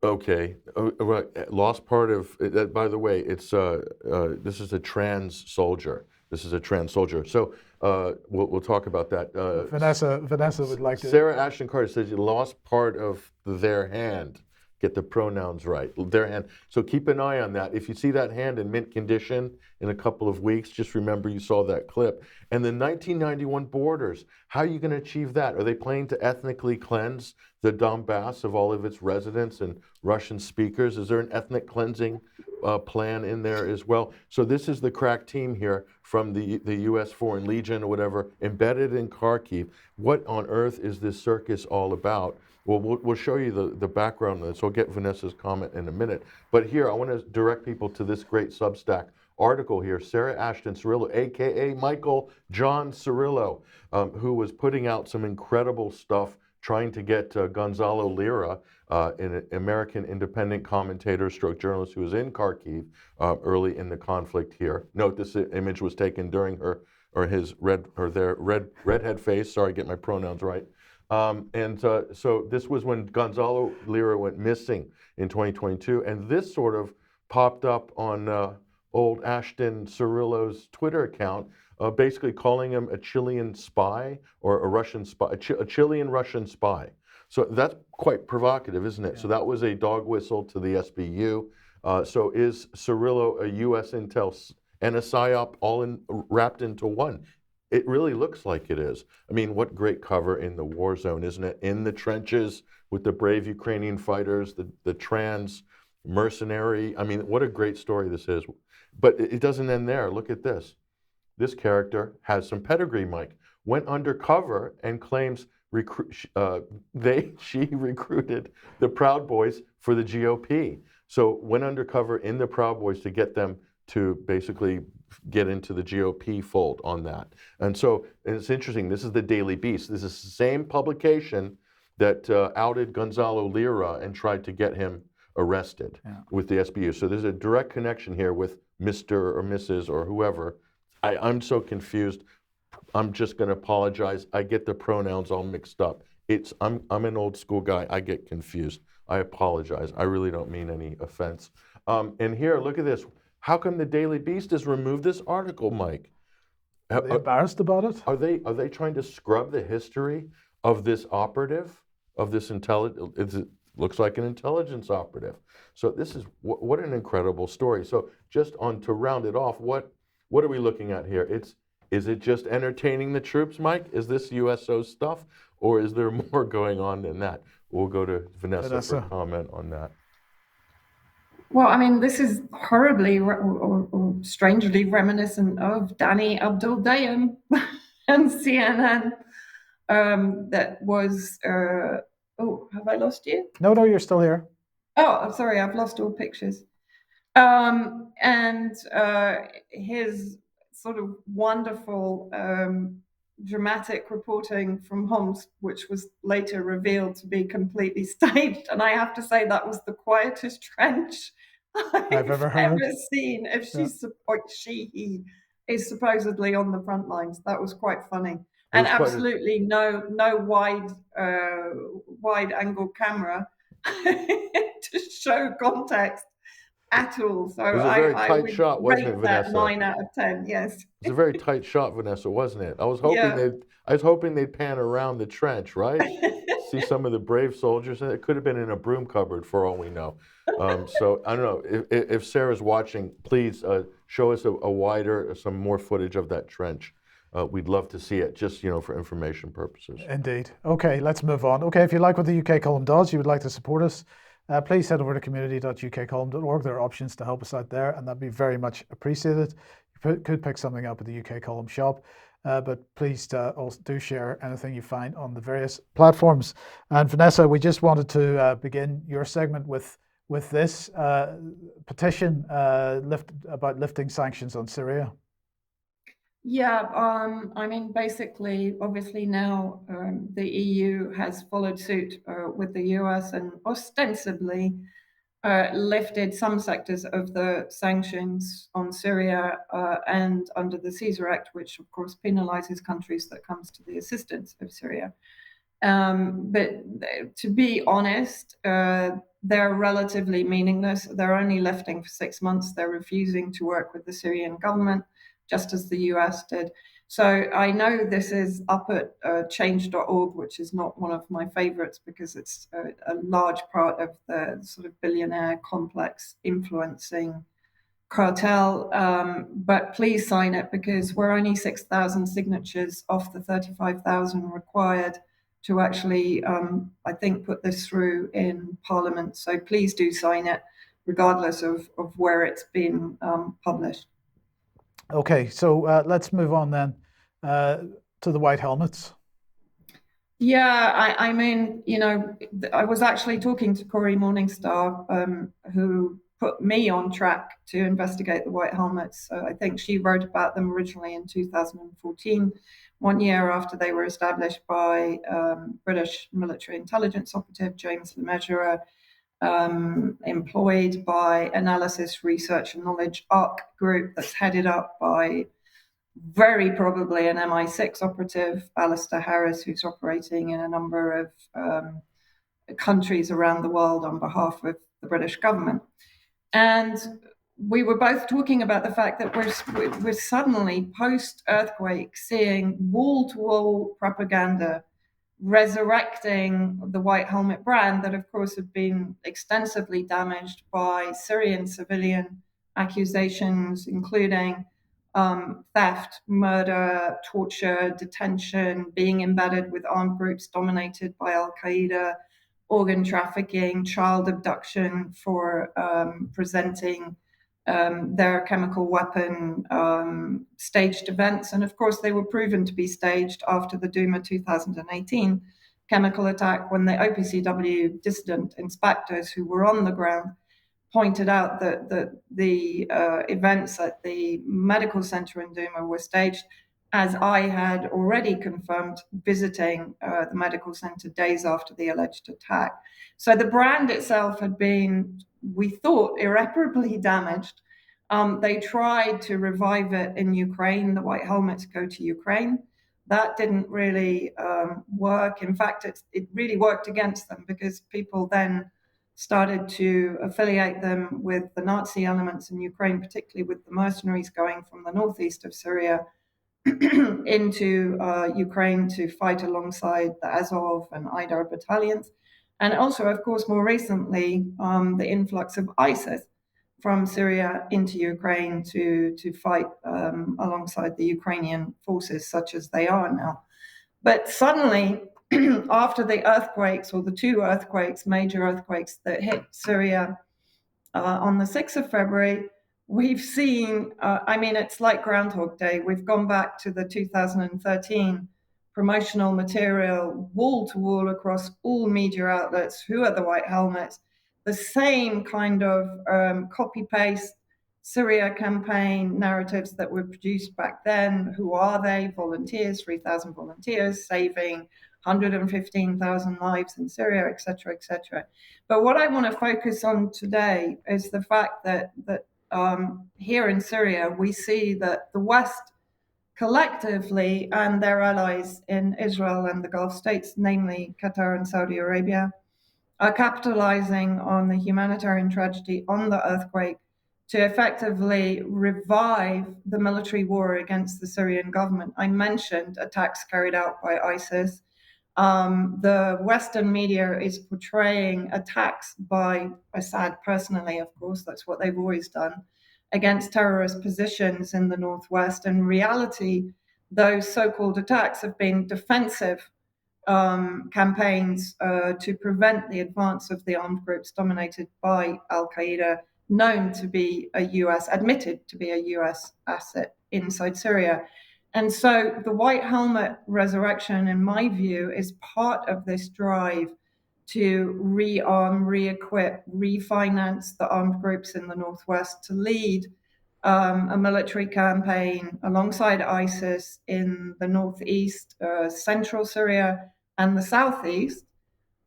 Okay, right. Lost part of by the way, it's this is a trans soldier. This is a trans soldier. So we'll talk about that. Vanessa would like to. Sarah Ashton Carter says you lost part of their hand. Get the pronouns right. Their hand. So keep an eye on that. If you see that hand in mint condition in a couple of weeks, just remember you saw that clip. And the 1991 borders, how are you going to achieve that? Are they planning to ethnically cleanse the Donbass of all of its residents and Russian speakers? Is there an ethnic cleansing plan in there as well? So this is the crack team here from the U.S. Foreign Legion or whatever, embedded in Kharkiv. What on earth is this circus all about? Well, we'll show you the background on this. We'll get Vanessa's comment in a minute. But here, I want to direct people to this great Substack article here. Sarah Ashton Cirillo, a.k.a. Michael John Cirillo, who was putting out some incredible stuff trying to get Gonzalo Lira, an American independent commentator stroke journalist who was in Kharkiv early in the conflict here. Note this image was taken during their redhead phase. Sorry, get my pronouns right. So this was when Gonzalo Lira went missing in 2022, and this sort of popped up on old Ashton Cirillo's Twitter account, basically calling him a Chilean spy or a Russian spy, a Chilean Russian spy. So that's quite provocative, isn't it? Yeah. So that was a dog whistle to the SBU. So is Cirillo a U.S. intel and a PSYOP all wrapped into one? It really looks like it is. I mean, what great cover in the war zone, isn't it? In the trenches with the brave Ukrainian fighters, the trans mercenary. I mean, what a great story this is. But it doesn't end there. Look at this. This character has some pedigree, Mike. Went undercover and claims she recruited the Proud Boys for the GOP. So went undercover in the Proud Boys to get them to basically get into the GOP fold on that. And so it's interesting, this is the Daily Beast. This is the same publication that outed Gonzalo Lira and tried to get him arrested with the SBU. So there's a direct connection here with Mr. or Mrs. or whoever. I'm so confused. I'm just going to apologize. I get the pronouns all mixed up. I'm an old school guy. I get confused. I apologize. I really don't mean any offense. And here, look at this. How come the Daily Beast has removed this article, Mike? Are they embarrassed about it? Are they trying to scrub the history of this operative, of this it looks like an intelligence operative. So this is what an incredible story. So just to round it off, what are we looking at here? Is it just entertaining the troops, Mike? Is this USO stuff, or is there more going on than that? We'll go to Vanessa for a comment on that. Well, I mean, this is horribly or strangely reminiscent of Danny Abdul-Dayan and CNN. That was, have I lost you? No, you're still here. Oh, I'm sorry, I've lost all pictures. And his sort of wonderful dramatic reporting from Homs, which was later revealed to be completely staged. And I have to say that was the quietest trench I've ever seen. If he is supposedly on the front lines, that was quite funny. And absolutely no wide angle camera to show context at all. So it was a very tight shot, wasn't it, Vanessa? 9 out of 10, yes. It's a very tight shot, Vanessa, wasn't it? I was hoping they'd pan around the trench, right? See some of the brave soldiers, and it could have been in a broom cupboard for all we know. So I don't know if Sarah's watching. Please show us some more footage of that trench. We'd love to see it, just for information purposes. Indeed. Okay, let's move on. Okay, if you like what the UK Column does, you would like to support us, please head over to community.ukcolumn.org. There are options to help us out there, and that'd be very much appreciated. You could pick something up at the UK Column shop, but please also do share anything you find on the various platforms. And Vanessa, we just wanted to begin your segment with this petition about lifting sanctions on Syria. Yeah, I mean, basically, obviously now the EU has followed suit with the US and ostensibly lifted some sectors of the sanctions on Syria and under the Caesar Act, which of course penalizes countries that comes to the assistance of Syria. But to be honest, they're relatively meaningless. They're only lifting for 6 months. They're refusing to work with the Syrian government, just as the US did. So I know this is up at change.org, which is not one of my favorites because it's a large part of the sort of billionaire complex influencing cartel. But please sign it because we're only 6,000 signatures off the 35,000 required to actually, I think, put this through in Parliament. So please do sign it, regardless of where it's been published. Okay, so let's move on then to the white helmets. Yeah, I mean, you know, I was actually talking to Corey Morningstar, who put me on track to investigate the white helmets. I think she wrote about them originally in 2014, 1 year after they were established by British military intelligence operative James Le Mesurier, employed by Analysis, Research and Knowledge ARC group that's headed up by very probably an MI6 operative, Alistair Harris, who's operating in a number of countries around the world on behalf of the British government. And we were both talking about the fact that we're suddenly, post-earthquake, seeing wall-to-wall propaganda resurrecting the white helmet brand that, of course, had been extensively damaged by Syrian civilian accusations, including theft, murder, torture, detention, being embedded with armed groups dominated by Al-Qaeda, organ trafficking, child abduction for presenting their chemical weapon staged events. And of course, they were proven to be staged after the Duma 2018 chemical attack, when the OPCW dissident inspectors who were on the ground pointed out that the events at the medical center in Duma were staged, as I had already confirmed visiting the medical center days after the alleged attack. So the brand itself had been, we thought, irreparably damaged. They tried to revive it in Ukraine. The white helmets go to Ukraine. That didn't really work. In fact, it really worked against them, because people then started to affiliate them with the Nazi elements in Ukraine, particularly with the mercenaries going from the northeast of Syria into Ukraine to fight alongside the Azov and Aidar battalions. And also, of course, more recently, the influx of ISIS from Syria into Ukraine to fight alongside the Ukrainian forces, such as they are now. But suddenly, after the earthquakes, or the two earthquakes, major earthquakes that hit Syria on the 6th of February, we've seen, I mean, it's like Groundhog Day. We've gone back to the 2013 promotional material, wall to wall across all media outlets. Who are the white helmets? The same kind of copy-paste Syria campaign narratives that were produced back then. Who are they? Volunteers, 3,000 volunteers, saving 115,000 lives in Syria, et cetera, et cetera. But what I want to focus on today is the fact that here in Syria, we see that the West collectively, and their allies in Israel and the Gulf states, namely Qatar and Saudi Arabia, are capitalizing on the humanitarian tragedy, on the earthquake, to effectively revive the military war against the Syrian government. I mentioned attacks carried out by ISIS. The Western media is portraying attacks by Assad personally, of course, that's what they've always done, against terrorist positions in the northwest. In reality, those so-called attacks have been defensive campaigns to prevent the advance of the armed groups dominated by Al-Qaeda, known to be admitted to be a US asset inside Syria. And so the white helmet resurrection, in my view, is part of this drive to rearm, re-equip, refinance the armed groups in the northwest to lead a military campaign alongside ISIS in the northeast, central Syria, and the southeast,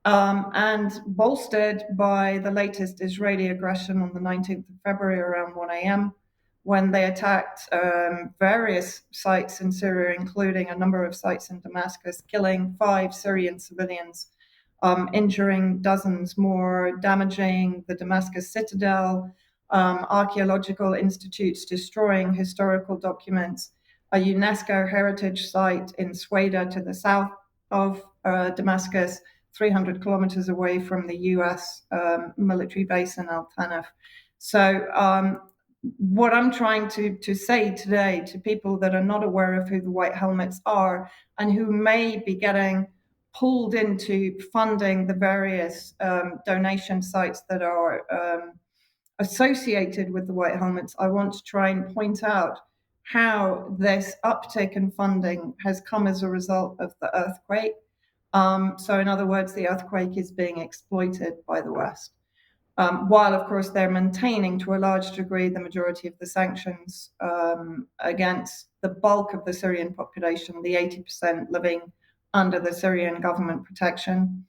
and bolstered by the latest Israeli aggression on the 19th of February around 1 a.m., when they attacked various sites in Syria, including a number of sites in Damascus, killing 5 Syrian civilians, injuring dozens more, damaging the Damascus citadel, archaeological institutes, destroying historical documents, a UNESCO heritage site in Sweda to the south of Damascus, 300 kilometers away from the US military base in Al Tanf. So what I'm trying to say today to people that are not aware of who the White Helmets are and who may be getting pulled into funding the various donation sites that are associated with the White Helmets, I want to try and point out how this uptick in funding has come as a result of the earthquake. So in other words, the earthquake is being exploited by the West. While, of course, they're maintaining to a large degree the majority of the sanctions against the bulk of the Syrian population, the 80% living under the Syrian government protection.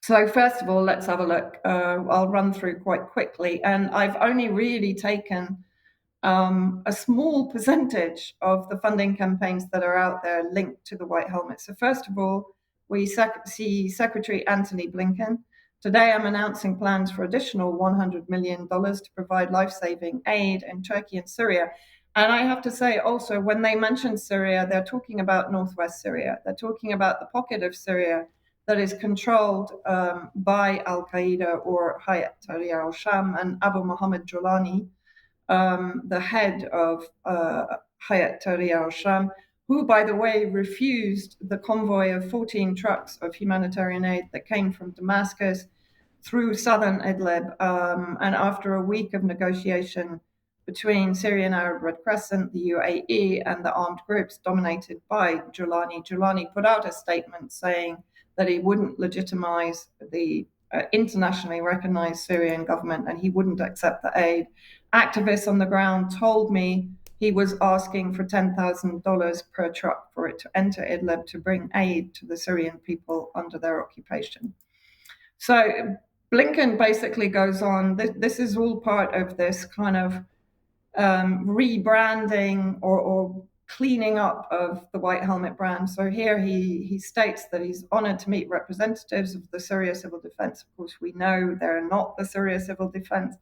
So first of all, let's have a look. I'll run through quite quickly. And I've only really taken a small percentage of the funding campaigns that are out there linked to the White Helmets. So first of all, we see Secretary Antony Blinken. Today, I'm announcing plans for additional $100 million to provide life-saving aid in Turkey and Syria. And I have to say also, when they mention Syria, they're talking about northwest Syria. They're talking about the pocket of Syria that is controlled by Al-Qaeda or Hayat Tahrir al-Sham, and Abu Muhammad Jolani, the head of Hayat Tahrir al-Sham, who, by the way, refused the convoy of 14 trucks of humanitarian aid that came from Damascus through southern Idlib. And after a week of negotiation between Syrian Arab Red Crescent, the UAE, and the armed groups dominated by Jolani, Jolani put out a statement saying that he wouldn't legitimize the internationally recognized Syrian government and he wouldn't accept the aid. Activists on the ground told me he was asking for $10,000 per truck for it to enter Idlib to bring aid to the Syrian people under their occupation. So Blinken basically goes on, this is all part of this kind of rebranding or cleaning up of the White Helmet brand. So here he states that he's honored to meet representatives of the Syria Civil Defense. Of course, we know they're not the Syria Civil Defense.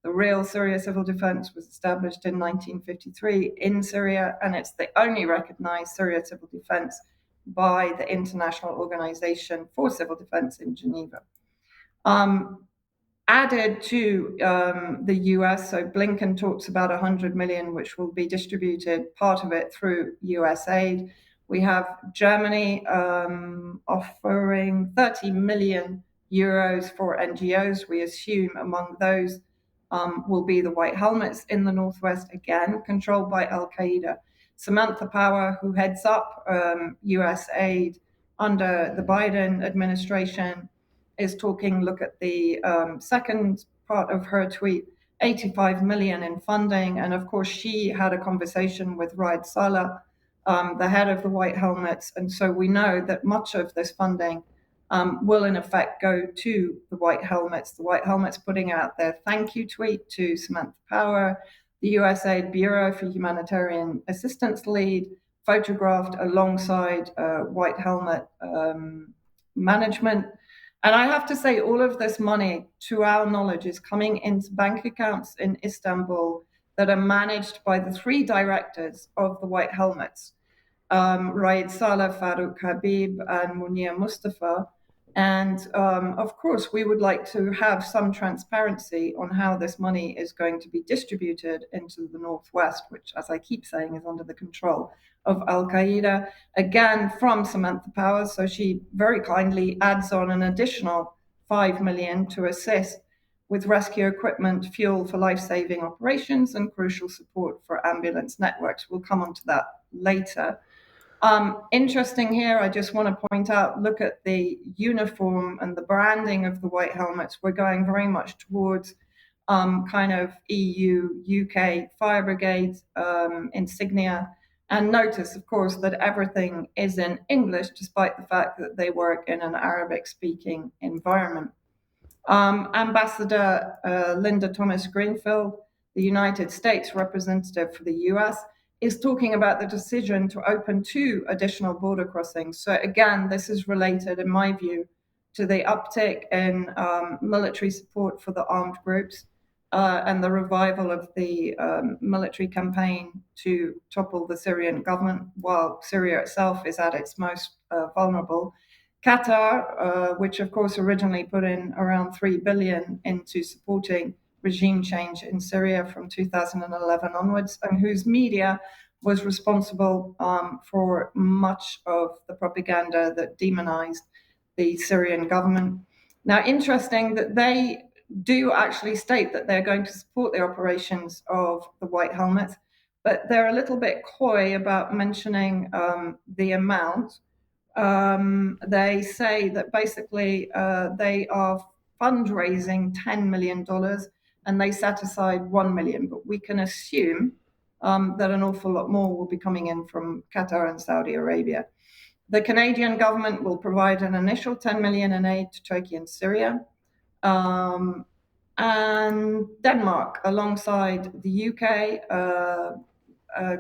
The real Syria Civil Defense was established in 1953 in Syria, and it's the only recognized Syria Civil Defense by the International Organization for Civil Defense in Geneva. Added to the US, so Blinken talks about 100 million, which will be distributed, part of it through US aid. We have Germany offering 30 million euros for NGOs. We assume among those will be the White Helmets in the Northwest, again, controlled by Al-Qaeda. Samantha Power, who heads up US aid under the Biden administration, is talking, look at the second part of her tweet, 85 million in funding. And of course, she had a conversation with Raed Saleh, the head of the White Helmets. And so we know that much of this funding will in effect go to the White Helmets. The White Helmets putting out their thank you tweet to Samantha Power. The USAID Bureau for Humanitarian Assistance lead photographed alongside White Helmet management. And I have to say, all of this money, to our knowledge, is coming into bank accounts in Istanbul that are managed by the three directors of the White Helmets, Raed Saleh, Farouk Habib, and Munir Mustafa. And of course, we would like to have some transparency on how this money is going to be distributed into the Northwest, which, as I keep saying, is under the control of Al-Qaeda, again, from Samantha Power. So she very kindly adds on an additional 5 million to assist with rescue equipment, fuel for life-saving operations, and crucial support for ambulance networks. We'll come on to that later. Interesting here, I just want to point out, look at the uniform and the branding of the White Helmets. We're going very much towards kind of EU, UK fire brigade insignia. And notice, of course, that everything is in English, despite the fact that they work in an Arabic-speaking environment. Ambassador Linda Thomas-Greenfield, the United States representative for the US, is talking about the decision to open 2 additional border crossings. So again, this is related, in my view, to the uptick in military support for the armed groups. and the revival of the military campaign to topple the Syrian government while Syria itself is at its most vulnerable. Qatar, which of course originally put in around 3 billion into supporting regime change in Syria from 2011 onwards, and whose media was responsible for much of the propaganda that demonized the Syrian government. Now, interesting that they do actually state that they're going to support the operations of the White Helmets, but they're a little bit coy about mentioning the amount. They say that basically they are fundraising $10 million and they set aside $1 million, but we can assume that an awful lot more will be coming in from Qatar and Saudi Arabia. The Canadian government will provide an initial 10 million in aid to Turkey and Syria. And Denmark, alongside the UK,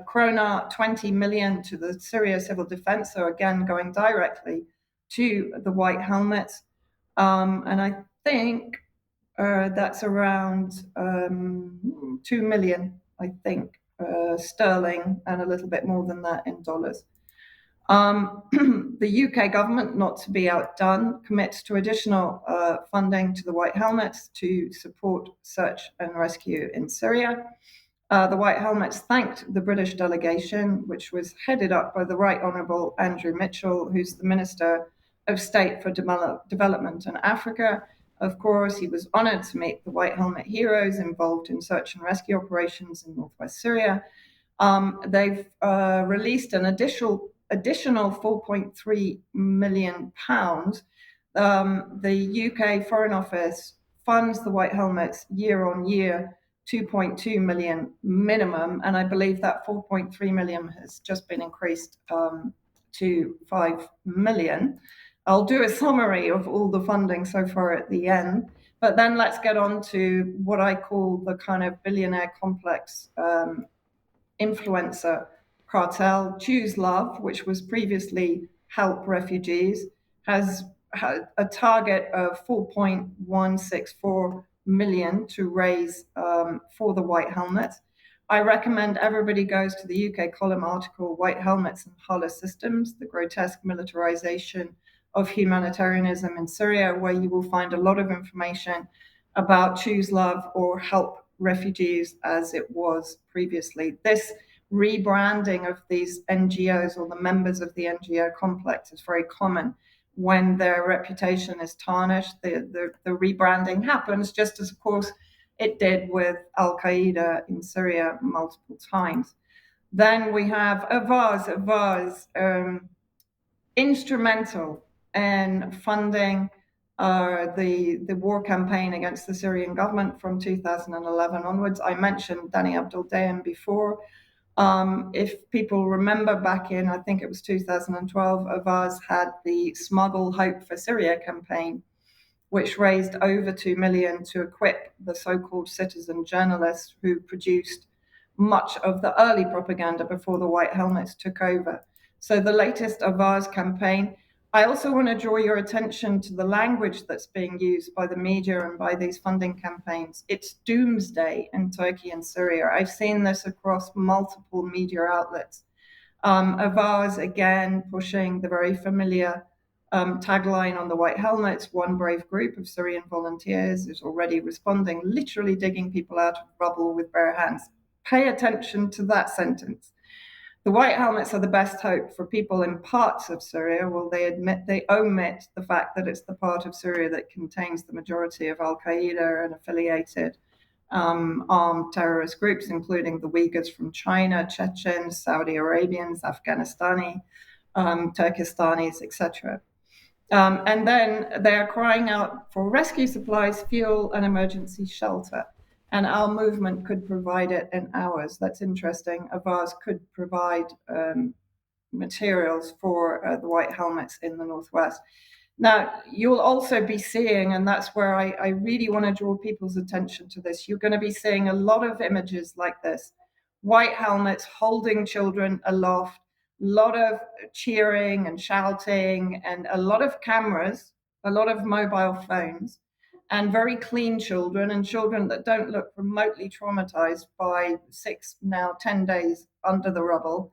krona 20 million to the Syria Civil Defense, so again going directly to the White Helmets. And I think that's around 2 million, I think, sterling, and a little bit more than that in dollars. The UK government, not to be outdone, commits to additional funding to the White Helmets to support search and rescue in Syria. The White Helmets thanked the British delegation, which was headed up by the Right Honourable Andrew Mitchell, who's the Minister of State for Development and Africa. Of course, he was honoured to meet the White Helmet heroes involved in search and rescue operations in northwest Syria. They've released an additional 4.3 million pounds. The UK Foreign Office funds the White Helmets year on year, 2.2 million minimum, and I believe that 4.3 million has just been increased to 5 million. I'll do a summary of all the funding so far at the end, but then let's get on to what I call the kind of billionaire complex influencer cartel. Choose Love, which was previously Help Refugees, has had a target of 4.164 million to raise for the White Helmets. I recommend everybody goes to the UK column article, White Helmets and Hollis Systems, the grotesque militarization of humanitarianism in Syria, where you will find a lot of information about Choose Love or Help Refugees as it was previously. This rebranding of these NGOs or the members of the NGO complex is very common when their reputation is tarnished. The rebranding happens, just as, of course, it did with Al-Qaeda in Syria multiple times. Then we have Avaz, instrumental in funding the war campaign against the Syrian government from 2011 onwards. I mentioned Danny Abdul-Dayan before. If people remember back in, I think it was 2012, Avaz had the Smuggle Hope for Syria campaign, which raised over 2 million to equip the so-called citizen journalists who produced much of the early propaganda before the White Helmets took over. So the latest Avaz campaign, I also want to draw your attention to the language that's being used by the media and by these funding campaigns. It's doomsday in Turkey and Syria. I've seen this across multiple media outlets. Avaz, again, pushing the very familiar tagline on the White Helmets, one brave group of Syrian volunteers is already responding, literally digging people out of rubble with bare hands. Pay attention to that sentence. The White Helmets are the best hope for people in parts of Syria. Well, they omit the fact that it's the part of Syria that contains the majority of Al-Qaeda and affiliated armed terrorist groups, including the Uyghurs from China, Chechens, Saudi Arabians, Afghanistani, Turkistanis, etc. And then they are crying out for rescue supplies, fuel, and emergency shelter. And our movement could provide it in hours. That's interesting. Avaz could provide materials for the White Helmets in the Northwest. Now, you'll also be seeing, and that's where I really want to draw people's attention to this, you're going to be seeing a lot of images like this. White Helmets holding children aloft, a lot of cheering and shouting, and a lot of cameras, a lot of mobile phones. and very clean children, and children that don't look remotely traumatized by 6, now 10 days under the rubble.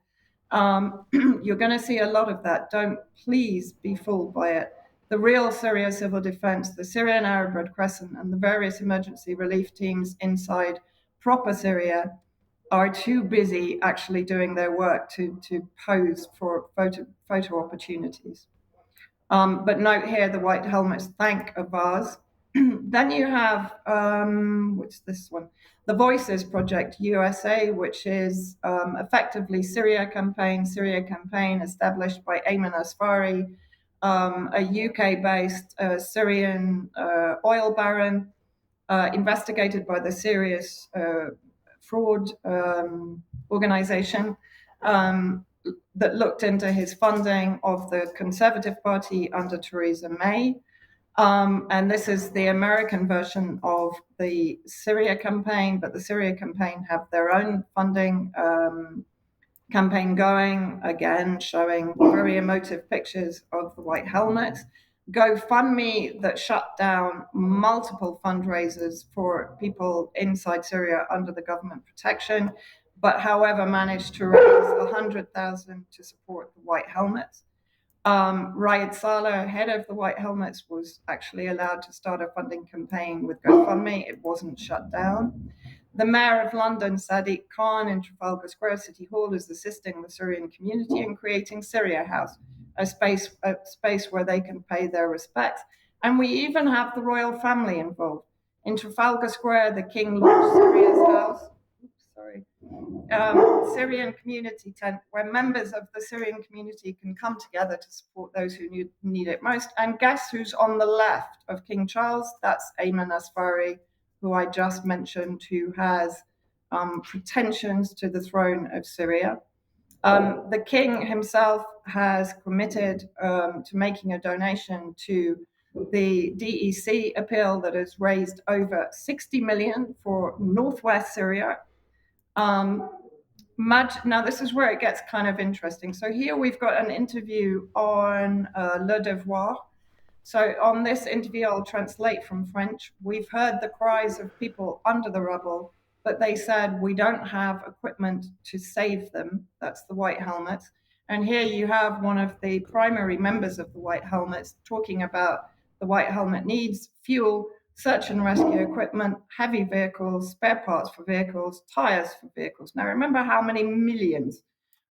You're going to see a lot of that. Don't please be fooled by it. The real Syria Civil Defense, the Syrian Arab Red Crescent, and the various emergency relief teams inside proper Syria are too busy actually doing their work to pose for photo opportunities. But note here, the white helmets thank Avaz. Then you have, what's this one? The Voices Project USA, which is effectively Syria campaign established by Ayman Asfari, a UK-based Syrian oil baron, investigated by the Serious Fraud Organization, that looked into his funding of the Conservative Party under Theresa May. And this is the American version of the Syria campaign, but the Syria campaign have their own funding campaign going, again, showing very emotive pictures of the white helmets. GoFundMe that shut down multiple fundraisers for people inside Syria under the government protection, but however managed to raise 100,000 to support the white helmets. Raed Saleh, head of the White Helmets, was actually allowed to start a funding campaign with GoFundMe. It wasn't shut down. The Mayor of London, Sadiq Khan, in Trafalgar Square City Hall, is assisting the Syrian community in creating Syria House, a space where they can pay their respects. And we even have the royal family involved. In Trafalgar Square, the King launched Syria's House. Syrian community tent, where members of the Syrian community can come together to support those who need it most. And guess who's on the left of King Charles? That's Ayman Asfari, who I just mentioned, who has pretensions to the throne of Syria. The king himself has committed to making a donation to the DEC appeal that has raised over 60 million for northwest Syria. Now, this is where it gets kind of interesting. So here we've got an interview on Le Devoir. So on this interview, I'll translate from French. We've heard the cries of people under the rubble, but they said we don't have equipment to save them. That's the White Helmets. And here you have one of the primary members of the White Helmets talking about the White Helmet needs fuel, search and rescue equipment, heavy vehicles, spare parts for vehicles, tires for vehicles. Now, remember how many millions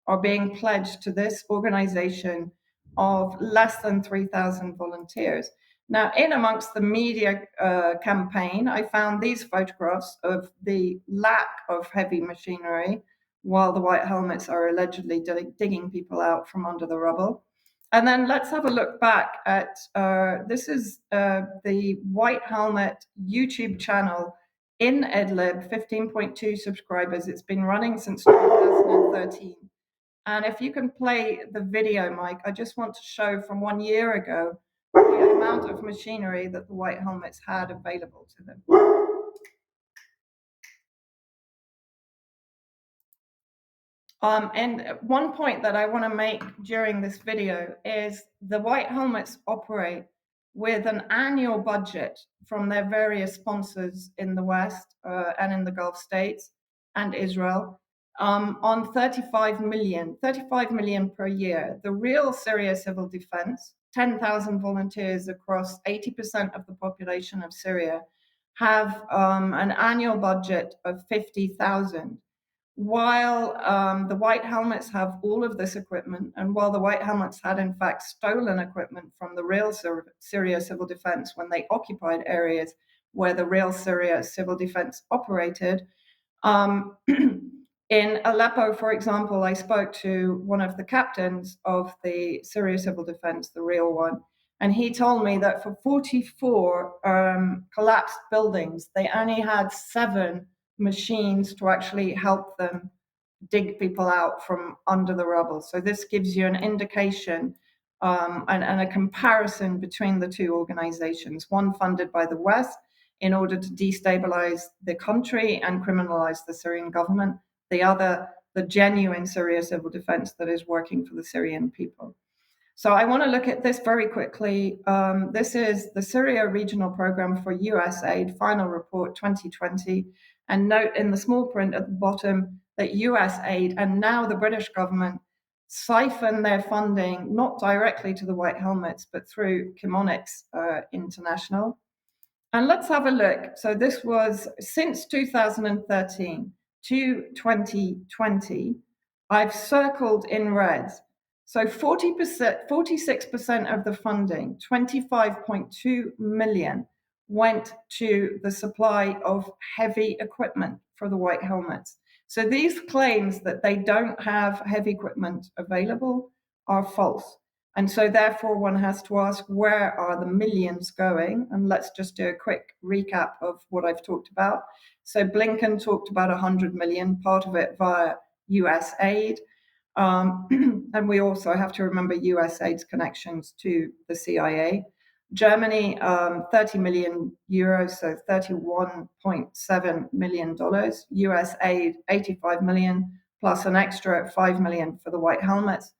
are being pledged to this organization of less than 3,000 volunteers. Now, in amongst the media campaign, I found these photographs of the lack of heavy machinery while the White Helmets are allegedly digging people out from under the rubble. And then let's have a look back at, this is the White Helmet YouTube channel in Idlib, 15.2 subscribers. It's been running since 2013. And if you can play the video, Mike, I just want to show from 1 year ago the amount of machinery that the White Helmets had available to them. And one point that I want to make during this video is the White Helmets operate with an annual budget from their various sponsors in the West and in the Gulf states and Israel on 35 million per year. The real Syria Civil Defense, 10,000 volunteers across 80% of the population of Syria, have an annual budget of 50,000. While the White Helmets have all of this equipment, and while the White Helmets had in fact stolen equipment from the real Syria Civil Defense when they occupied areas where the real Syria Civil Defense operated, in Aleppo, for example, I spoke to one of the captains of the Syria Civil Defense, the real one, and he told me that for 44 collapsed buildings, they only had 7 machines to actually help them dig people out from under the rubble. So this gives you an indication and a comparison between the two organizations, one funded by the West in order to destabilize the country and criminalize the Syrian government, the other, the genuine Syria Civil Defense that is working for the Syrian people. So I want to look at this very quickly. This is the Syria Regional Program for US Aid, final report 2020. And note in the small print at the bottom that US Aid and now the British government siphon their funding not directly to the White Helmets, but through Chemonics International. And let's have a look. So this was since 2013 to 2020. I've circled in red. So 40%, 46% of the funding, 25.2 million, went to the supply of heavy equipment for the White Helmets. So these claims that they don't have heavy equipment available are false. And so therefore one has to ask, where are the millions going? And let's just do a quick recap of what I've talked about. So Blinken talked about 100 million, part of it via US aid. And we also have to remember US aid's connections to the CIA. Germany, 30 million euros, so $31.7 million. US aid, 85 million, plus an extra 5 million for the White Helmets.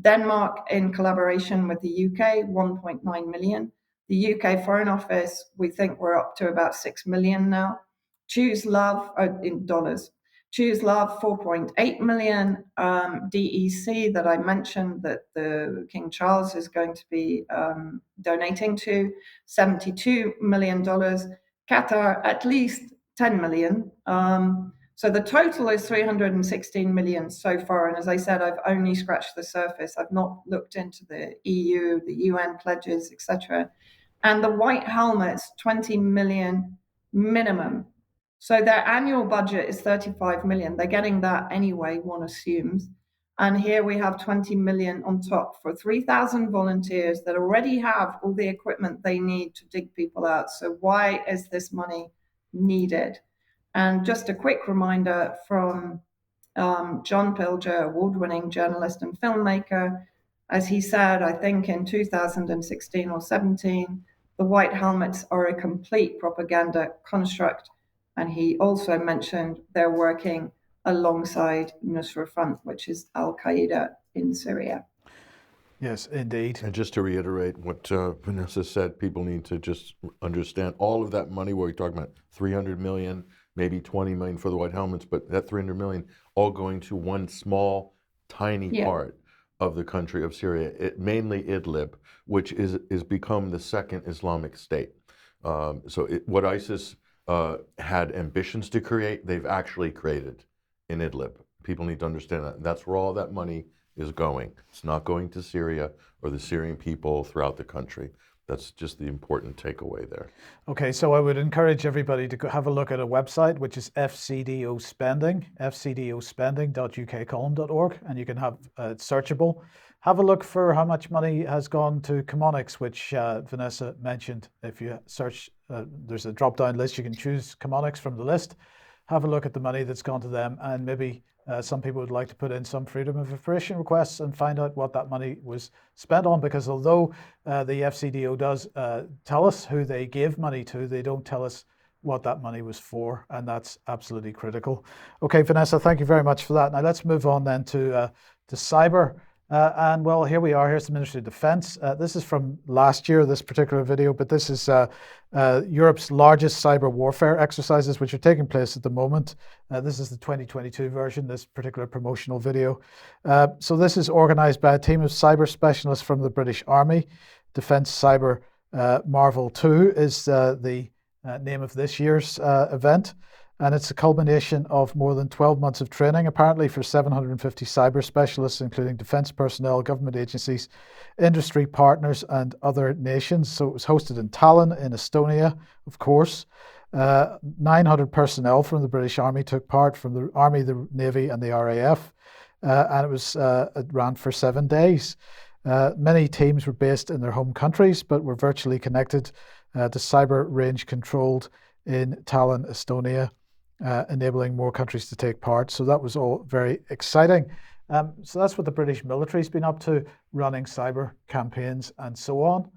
Denmark, in collaboration with the UK, 1.9 million. The UK Foreign Office, we think we're up to about 6 million now. Choose Love, in dollars. Choose Love, 4.8 million. DEC, that I mentioned that the King Charles is going to be donating to, $72 million. Qatar, at least 10 million. So the total is 316 million so far. And as I said, I've only scratched the surface. I've not looked into the EU, the UN pledges, etc. And the White Helmets, 20 million minimum. So their annual budget is 35 million. They're getting that anyway, one assumes. And here we have 20 million on top for 3,000 volunteers that already have all the equipment they need to dig people out. So why is this money needed? And just a quick reminder from John Pilger, award-winning journalist and filmmaker. As he said, I think in 2016 or 17, the White Helmets are a complete propaganda construct. And he also mentioned they're working alongside Nusra Front, which is Al-Qaeda in Syria. Yes, indeed. And just to reiterate what Vanessa said, people need to just understand all of that money, we're talking about 300 million, maybe 20 million for the White Helmets, but that 300 million all going to one small, tiny part of the country of Syria, mainly Idlib, which is become the second Islamic state. What ISIS had ambitions to create, they've actually created in Idlib. People need to understand that. That's where all that money is going. It's not going to Syria or the Syrian people throughout the country. That's just the important takeaway there. Okay, so I would encourage everybody to go have a look at a website, which is FCDO Spending, fcdospending.ukcolumn.org, and you can have it's searchable. Have a look for how much money has gone to Chemonics, which Vanessa mentioned. If you search, there's a drop-down list. You can choose Chemonics from the list. Have a look at the money that's gone to them, and maybe some people would like to put in some freedom of information requests and find out what that money was spent on, because although the FCDO does tell us who they gave money to, they don't tell us what that money was for, and that's absolutely critical. Okay, Vanessa, thank you very much for that. Now let's move on then to cyber. And well, here we are. Here's the Ministry of Defence. This is from last year, this particular video, but this is Europe's largest cyber warfare exercises, which are taking place at the moment. This is the 2022 version, this particular promotional video. So this is organised by a team of cyber specialists from the British Army. Defence Cyber Marvel 2 is the name of this year's event. And it's a culmination of more than 12 months of training, apparently, for 750 cyber specialists, including defence personnel, government agencies, industry partners, and other nations. So it was hosted in Tallinn, in Estonia, of course. 900 personnel from the British Army took part, from the Army, the Navy, and the RAF. And it ran for 7 days. Many teams were based in their home countries, but were virtually connected to cyber range controlled in Tallinn, Estonia. Enabling more countries to take part. So that was all very exciting. So that's what the British military's been up to, running cyber campaigns and so on.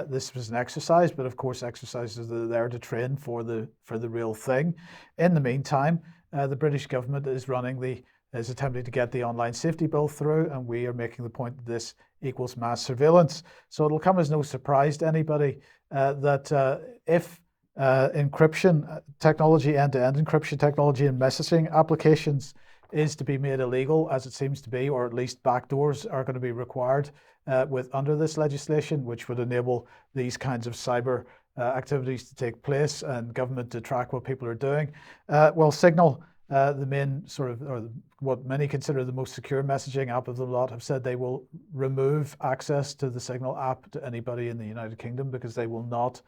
This was an exercise, but of course exercises are there to train for the real thing. In the meantime, the British government is running the is attempting to get the online safety bill through, and we are making the point that this equals mass surveillance. So it'll come as no surprise to anybody that if encryption technology, end-to-end encryption technology and messaging applications is to be made illegal, as it seems to be, or at least backdoors are going to be required under this legislation, which would enable these kinds of cyber activities to take place and government to track what people are doing. Well, Signal, the main sort of, or what many consider the most secure messaging app of the lot, have said they will remove access to the Signal app to anybody in the United Kingdom because they will not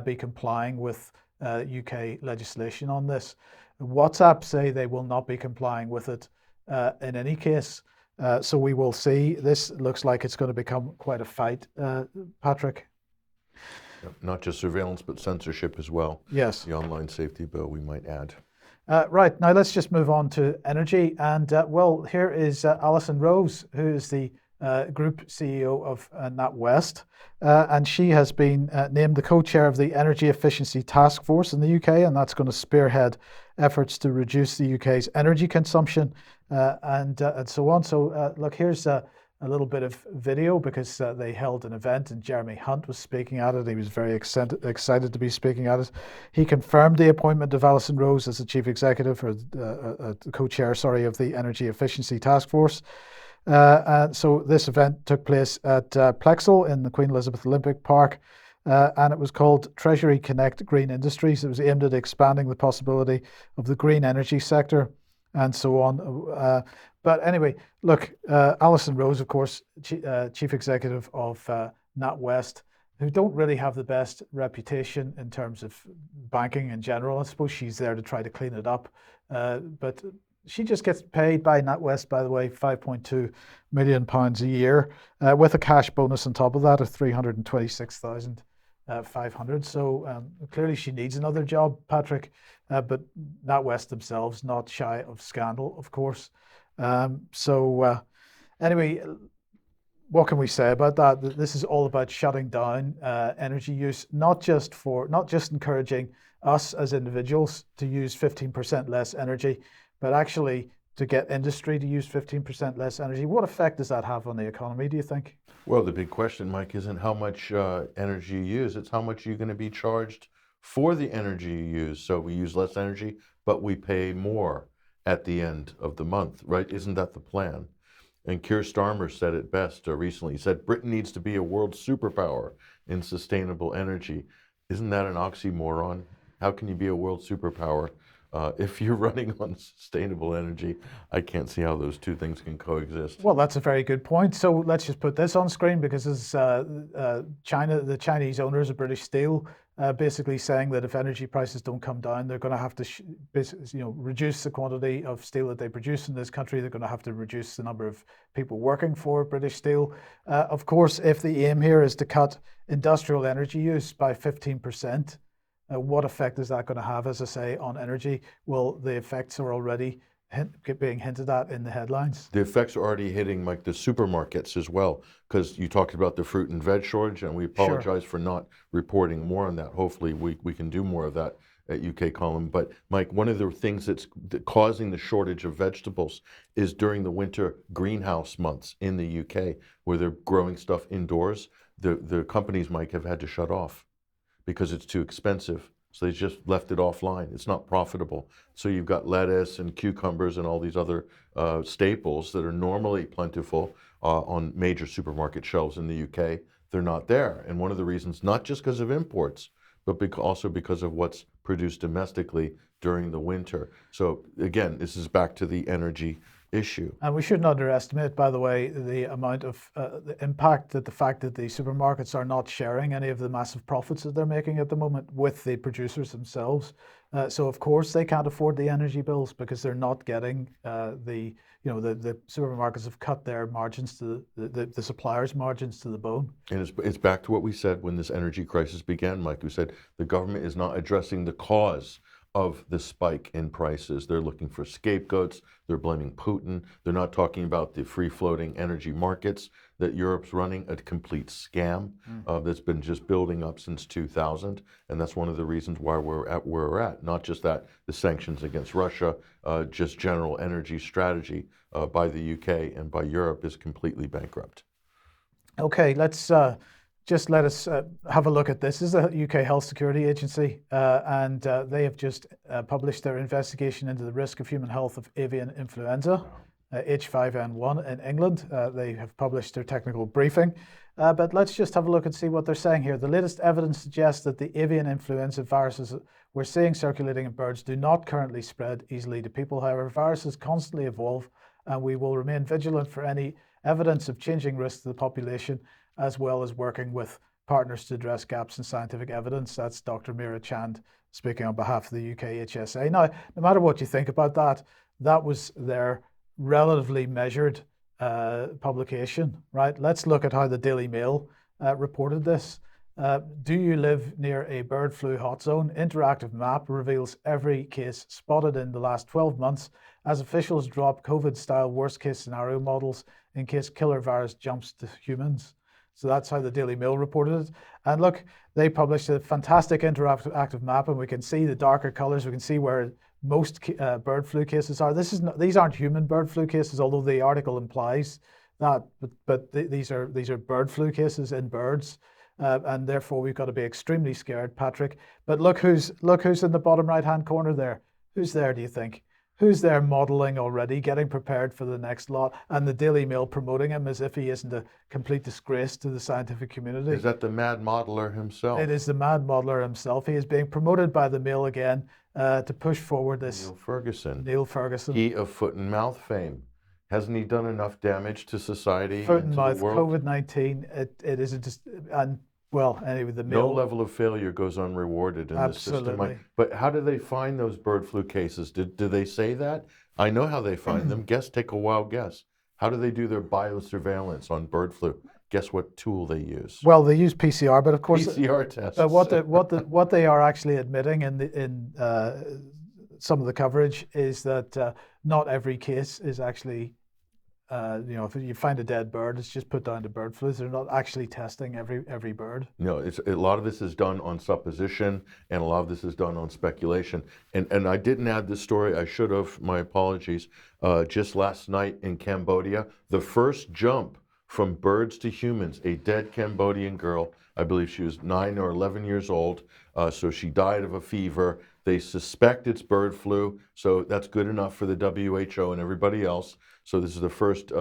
be complying with UK legislation on this. WhatsApp say they will not be complying with it in any case. So we will see. This looks like it's going to become quite a fight, Patrick. Not just surveillance, but censorship as well. Yes. The online safety bill, we might add. Right, now let's just move on to energy. And well, here is Alison Rose, who is the Group CEO of NatWest. And she has been named the co-chair of the Energy Efficiency Task Force in the UK, and that's going to spearhead efforts to reduce the UK's energy consumption and so on. So look, here's a little bit of video because they held an event and Jeremy Hunt was speaking at it. He was very excited to be speaking at it. He confirmed the appointment of Alison Rose as the chief executive or co-chair, of the Energy Efficiency Task Force. So this event took place at Plexel in the Queen Elizabeth Olympic Park, and it was called Treasury Connect Green Industries. It was aimed at expanding the possibility of the green energy sector and so on. But anyway, look, Alison Rose, of course, chief executive of NatWest, who don't really have the best reputation in terms of banking in general. I suppose she's there to try to clean it up. But she just gets paid by NatWest, by the way, £5.2 million a year, with a cash bonus on top of that of $326,500. So clearly she needs another job, Patrick. But NatWest themselves not shy of scandal, of course. Anyway, what can we say about that? This is all about shutting down energy use, not just encouraging us as individuals to use 15% less energy, but actually to get industry to use 15% less energy. What effect does that have on the economy, do you think? Well, the big question, Mike, isn't how much energy you use, it's how much you're going to be charged for the energy you use. So we use less energy, but we pay more at the end of the month, right? Isn't that the plan? And Keir Starmer said it best recently. He said, Britain needs to be a world superpower in sustainable energy. Isn't that an oxymoron? How can you be a world superpower if you're running on sustainable energy? I can't see how those two things can coexist. Well, that's a very good point. So let's just put this on screen because as the Chinese owners of British Steel basically saying that if energy prices don't come down, they're going to have to reduce the quantity of steel that they produce in this country. They're going to have to reduce the number of people working for British Steel. Of course, if the aim here is to cut industrial energy use by 15%, what effect is that going to have, as I say, on energy? Well, the effects are already being hinted at in the headlines. The effects are already hitting, Mike, the supermarkets as well, because you talked about the fruit and veg shortage, and we apologize for not reporting more on that. Hopefully we can do more of that at UK Column. But Mike, one of the things that's causing the shortage of vegetables is during the winter greenhouse months in the UK, where they're growing stuff indoors. The companies, Mike, have had to shut off because it's too expensive. So they just left it offline. It's not profitable. So you've got lettuce and cucumbers and all these other staples that are normally plentiful on major supermarket shelves in the UK. They're not there. And one of the reasons, not just because of imports, but also because of what's produced domestically during the winter. So again, this is back to the energy issue. And we shouldn't underestimate, by the way, the amount of the impact that the fact that the supermarkets are not sharing any of the massive profits that they're making at the moment with the producers themselves. So of course they can't afford the energy bills because they're not getting the supermarkets have cut their margins to the suppliers' margins to the bone. And it's back to what we said when this energy crisis began, Mike. We said the government is not addressing the cause of the spike in prices. They're looking for scapegoats. They're blaming Putin. They're not talking about the free-floating energy markets that Europe's running, a complete scam that's been just building up since 2000. And that's one of the reasons why we're at where we're at. Not just that, the sanctions against Russia, just general energy strategy by the UK and by Europe is completely bankrupt. Okay, let's just let us have a look at this. This is the UK Health Security Agency, and they have just published their investigation into the risk of human health of avian influenza, H5N1 in England. They have published their technical briefing, but let's just have a look and see what they're saying here. The latest evidence suggests that the avian influenza viruses we're seeing circulating in birds do not currently spread easily to people. However, viruses constantly evolve, and we will remain vigilant for any evidence of changing risks to the population, as well as working with partners to address gaps in scientific evidence. That's Dr. Meera Chand speaking on behalf of the UK HSA. Now, no matter what you think about that, that was their relatively measured publication, right? Let's look at how the Daily Mail reported this. Do you live near a bird flu hot zone? Interactive map reveals every case spotted in the last 12 months as officials drop COVID-style worst-case scenario models in case killer virus jumps to humans. So that's how the Daily Mail reported it. And look, they published a fantastic interactive map, and we can see the darker colors. We can see where most bird flu cases are. These aren't human bird flu cases, although the article implies that. But these are bird flu cases in birds, and therefore we've got to be extremely scared, Patrick. But look who's in the bottom right-hand corner there. Who's there? Do you think? Who's there modelling already, getting prepared for the next lot, and the Daily Mail promoting him as if he isn't a complete disgrace to the scientific community? Is that the mad modeler himself? It is the mad modeler himself. He is being promoted by the Mail again to push forward this. Neil Ferguson. He of foot and mouth fame. Hasn't he done enough damage to society? Foot and mouth, COVID-19, it isn't just, and well, anyway, the Mail. No level of failure goes unrewarded in this system. But how do they find those bird flu cases? Do they say that? I know how they find them. Take a wild guess. How do they do their biosurveillance on bird flu? Guess what tool they use? Well, they use PCR, but of course PCR tests. What they are actually admitting in some of the coverage is that not every case is actually. If you find a dead bird, it's just put down to bird flu. They're not actually testing every bird. No, a lot of this is done on supposition, and a lot of this is done on speculation. And I didn't add this story. I should have. My apologies. Just last night in Cambodia, the first jump from birds to humans, a dead Cambodian girl. I believe she was 9 or 11 years old. So she died of a fever. They suspect it's bird flu, so that's good enough for the WHO and everybody else. So this is the first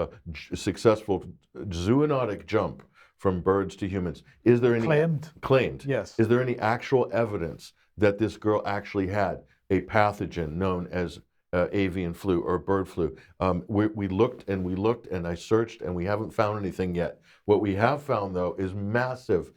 successful zoonotic jump from birds to humans. Is there any claimed? Yes. Is there any actual evidence that this girl actually had a pathogen known as avian flu or bird flu? We looked and I searched and we haven't found anything yet. What we have found, though, is massive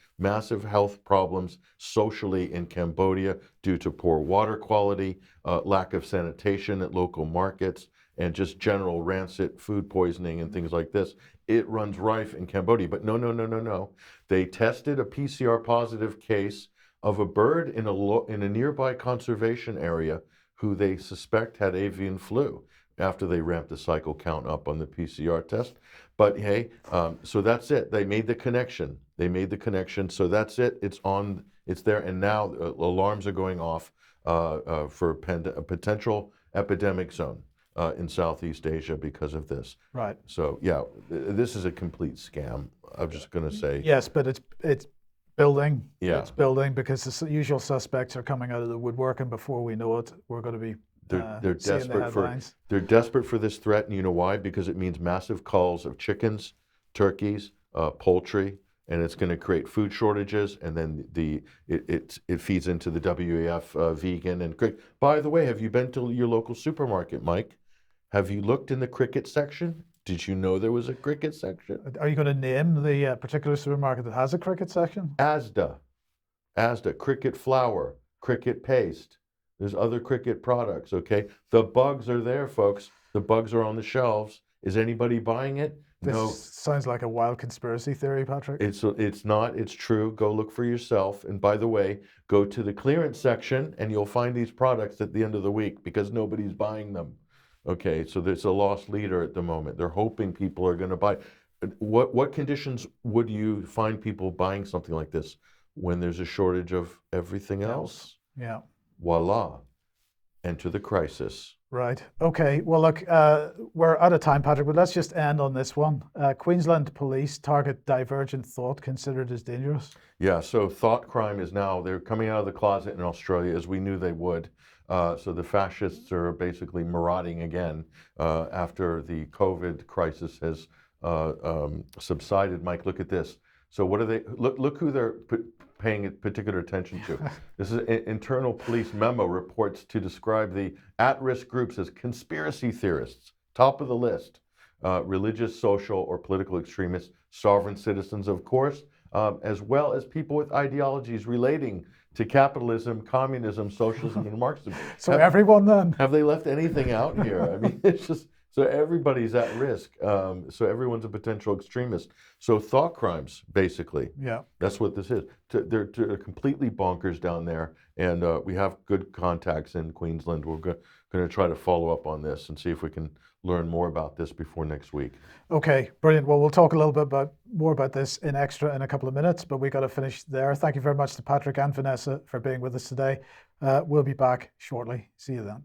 health problems socially in Cambodia due to poor water quality, lack of sanitation at local markets, and just general rancid food poisoning and things like this. It runs rife in Cambodia. But no. They tested a PCR positive case of a bird in a nearby conservation area who they suspect had avian flu after they ramped the cycle count up on the PCR test. But hey, so that's it. They made the connection. So that's it. It's there. And now alarms are going off for a potential epidemic zone in Southeast Asia because of this. Right. So yeah, this is a complete scam. I'm just going to say. Yes, but it's building. Yeah. It's building because the usual suspects are coming out of the woodwork, and before we know it, we're going to be they're desperate for this threat, and you know why? Because it means massive culls of chickens, turkeys, poultry, and it's going to create food shortages, and then it feeds into the WEF vegan and cricket. By the way, have you been to your local supermarket, Mike? Have you looked in the cricket section? Did you know there was a cricket section? Are you going to name the particular supermarket that has a cricket section? Asda, cricket flour, cricket paste. There's other cricket products, okay? The bugs are there, folks. The bugs are on the shelves. Is anybody buying it? This No. sounds like a wild conspiracy theory, Patrick. It's not. It's true. Go look for yourself. And by the way, go to the clearance section and you'll find these products at the end of the week because nobody's buying them. Okay, so there's a lost leader at the moment. They're hoping people are going to buy. What conditions would you find people buying something like this when there's a shortage of everything else? Yeah. Voila. Enter the crisis. Right. Okay. Well, look, we're out of time, Patrick, but let's just end on this one. Queensland police target divergent thought considered as dangerous. Yeah, so thought crime is now, they're coming out of the closet in Australia, as we knew they would. So the fascists are basically marauding again after the COVID crisis has subsided. Mike, look at this. So what are they, look who they're paying particular attention to. This is an internal police memo reports to describe the at-risk groups as conspiracy theorists, top of the list, religious, social, or political extremists, sovereign citizens, of course, as well as people with ideologies relating to capitalism, communism, socialism, and Marxism. So everyone then? Have they left anything out here? I mean, it's just, so everybody's at risk. So everyone's a potential extremist. So thought crimes, basically. Yeah. That's what this is. They're completely bonkers down there. And we have good contacts in Queensland. We're going to try to follow up on this and see if we can learn more about this before next week. Okay, brilliant. Well, we'll talk a little bit more about this in extra in a couple of minutes, but we got to finish there. Thank you very much to Patrick and Vanessa for being with us today. We'll be back shortly. See you then.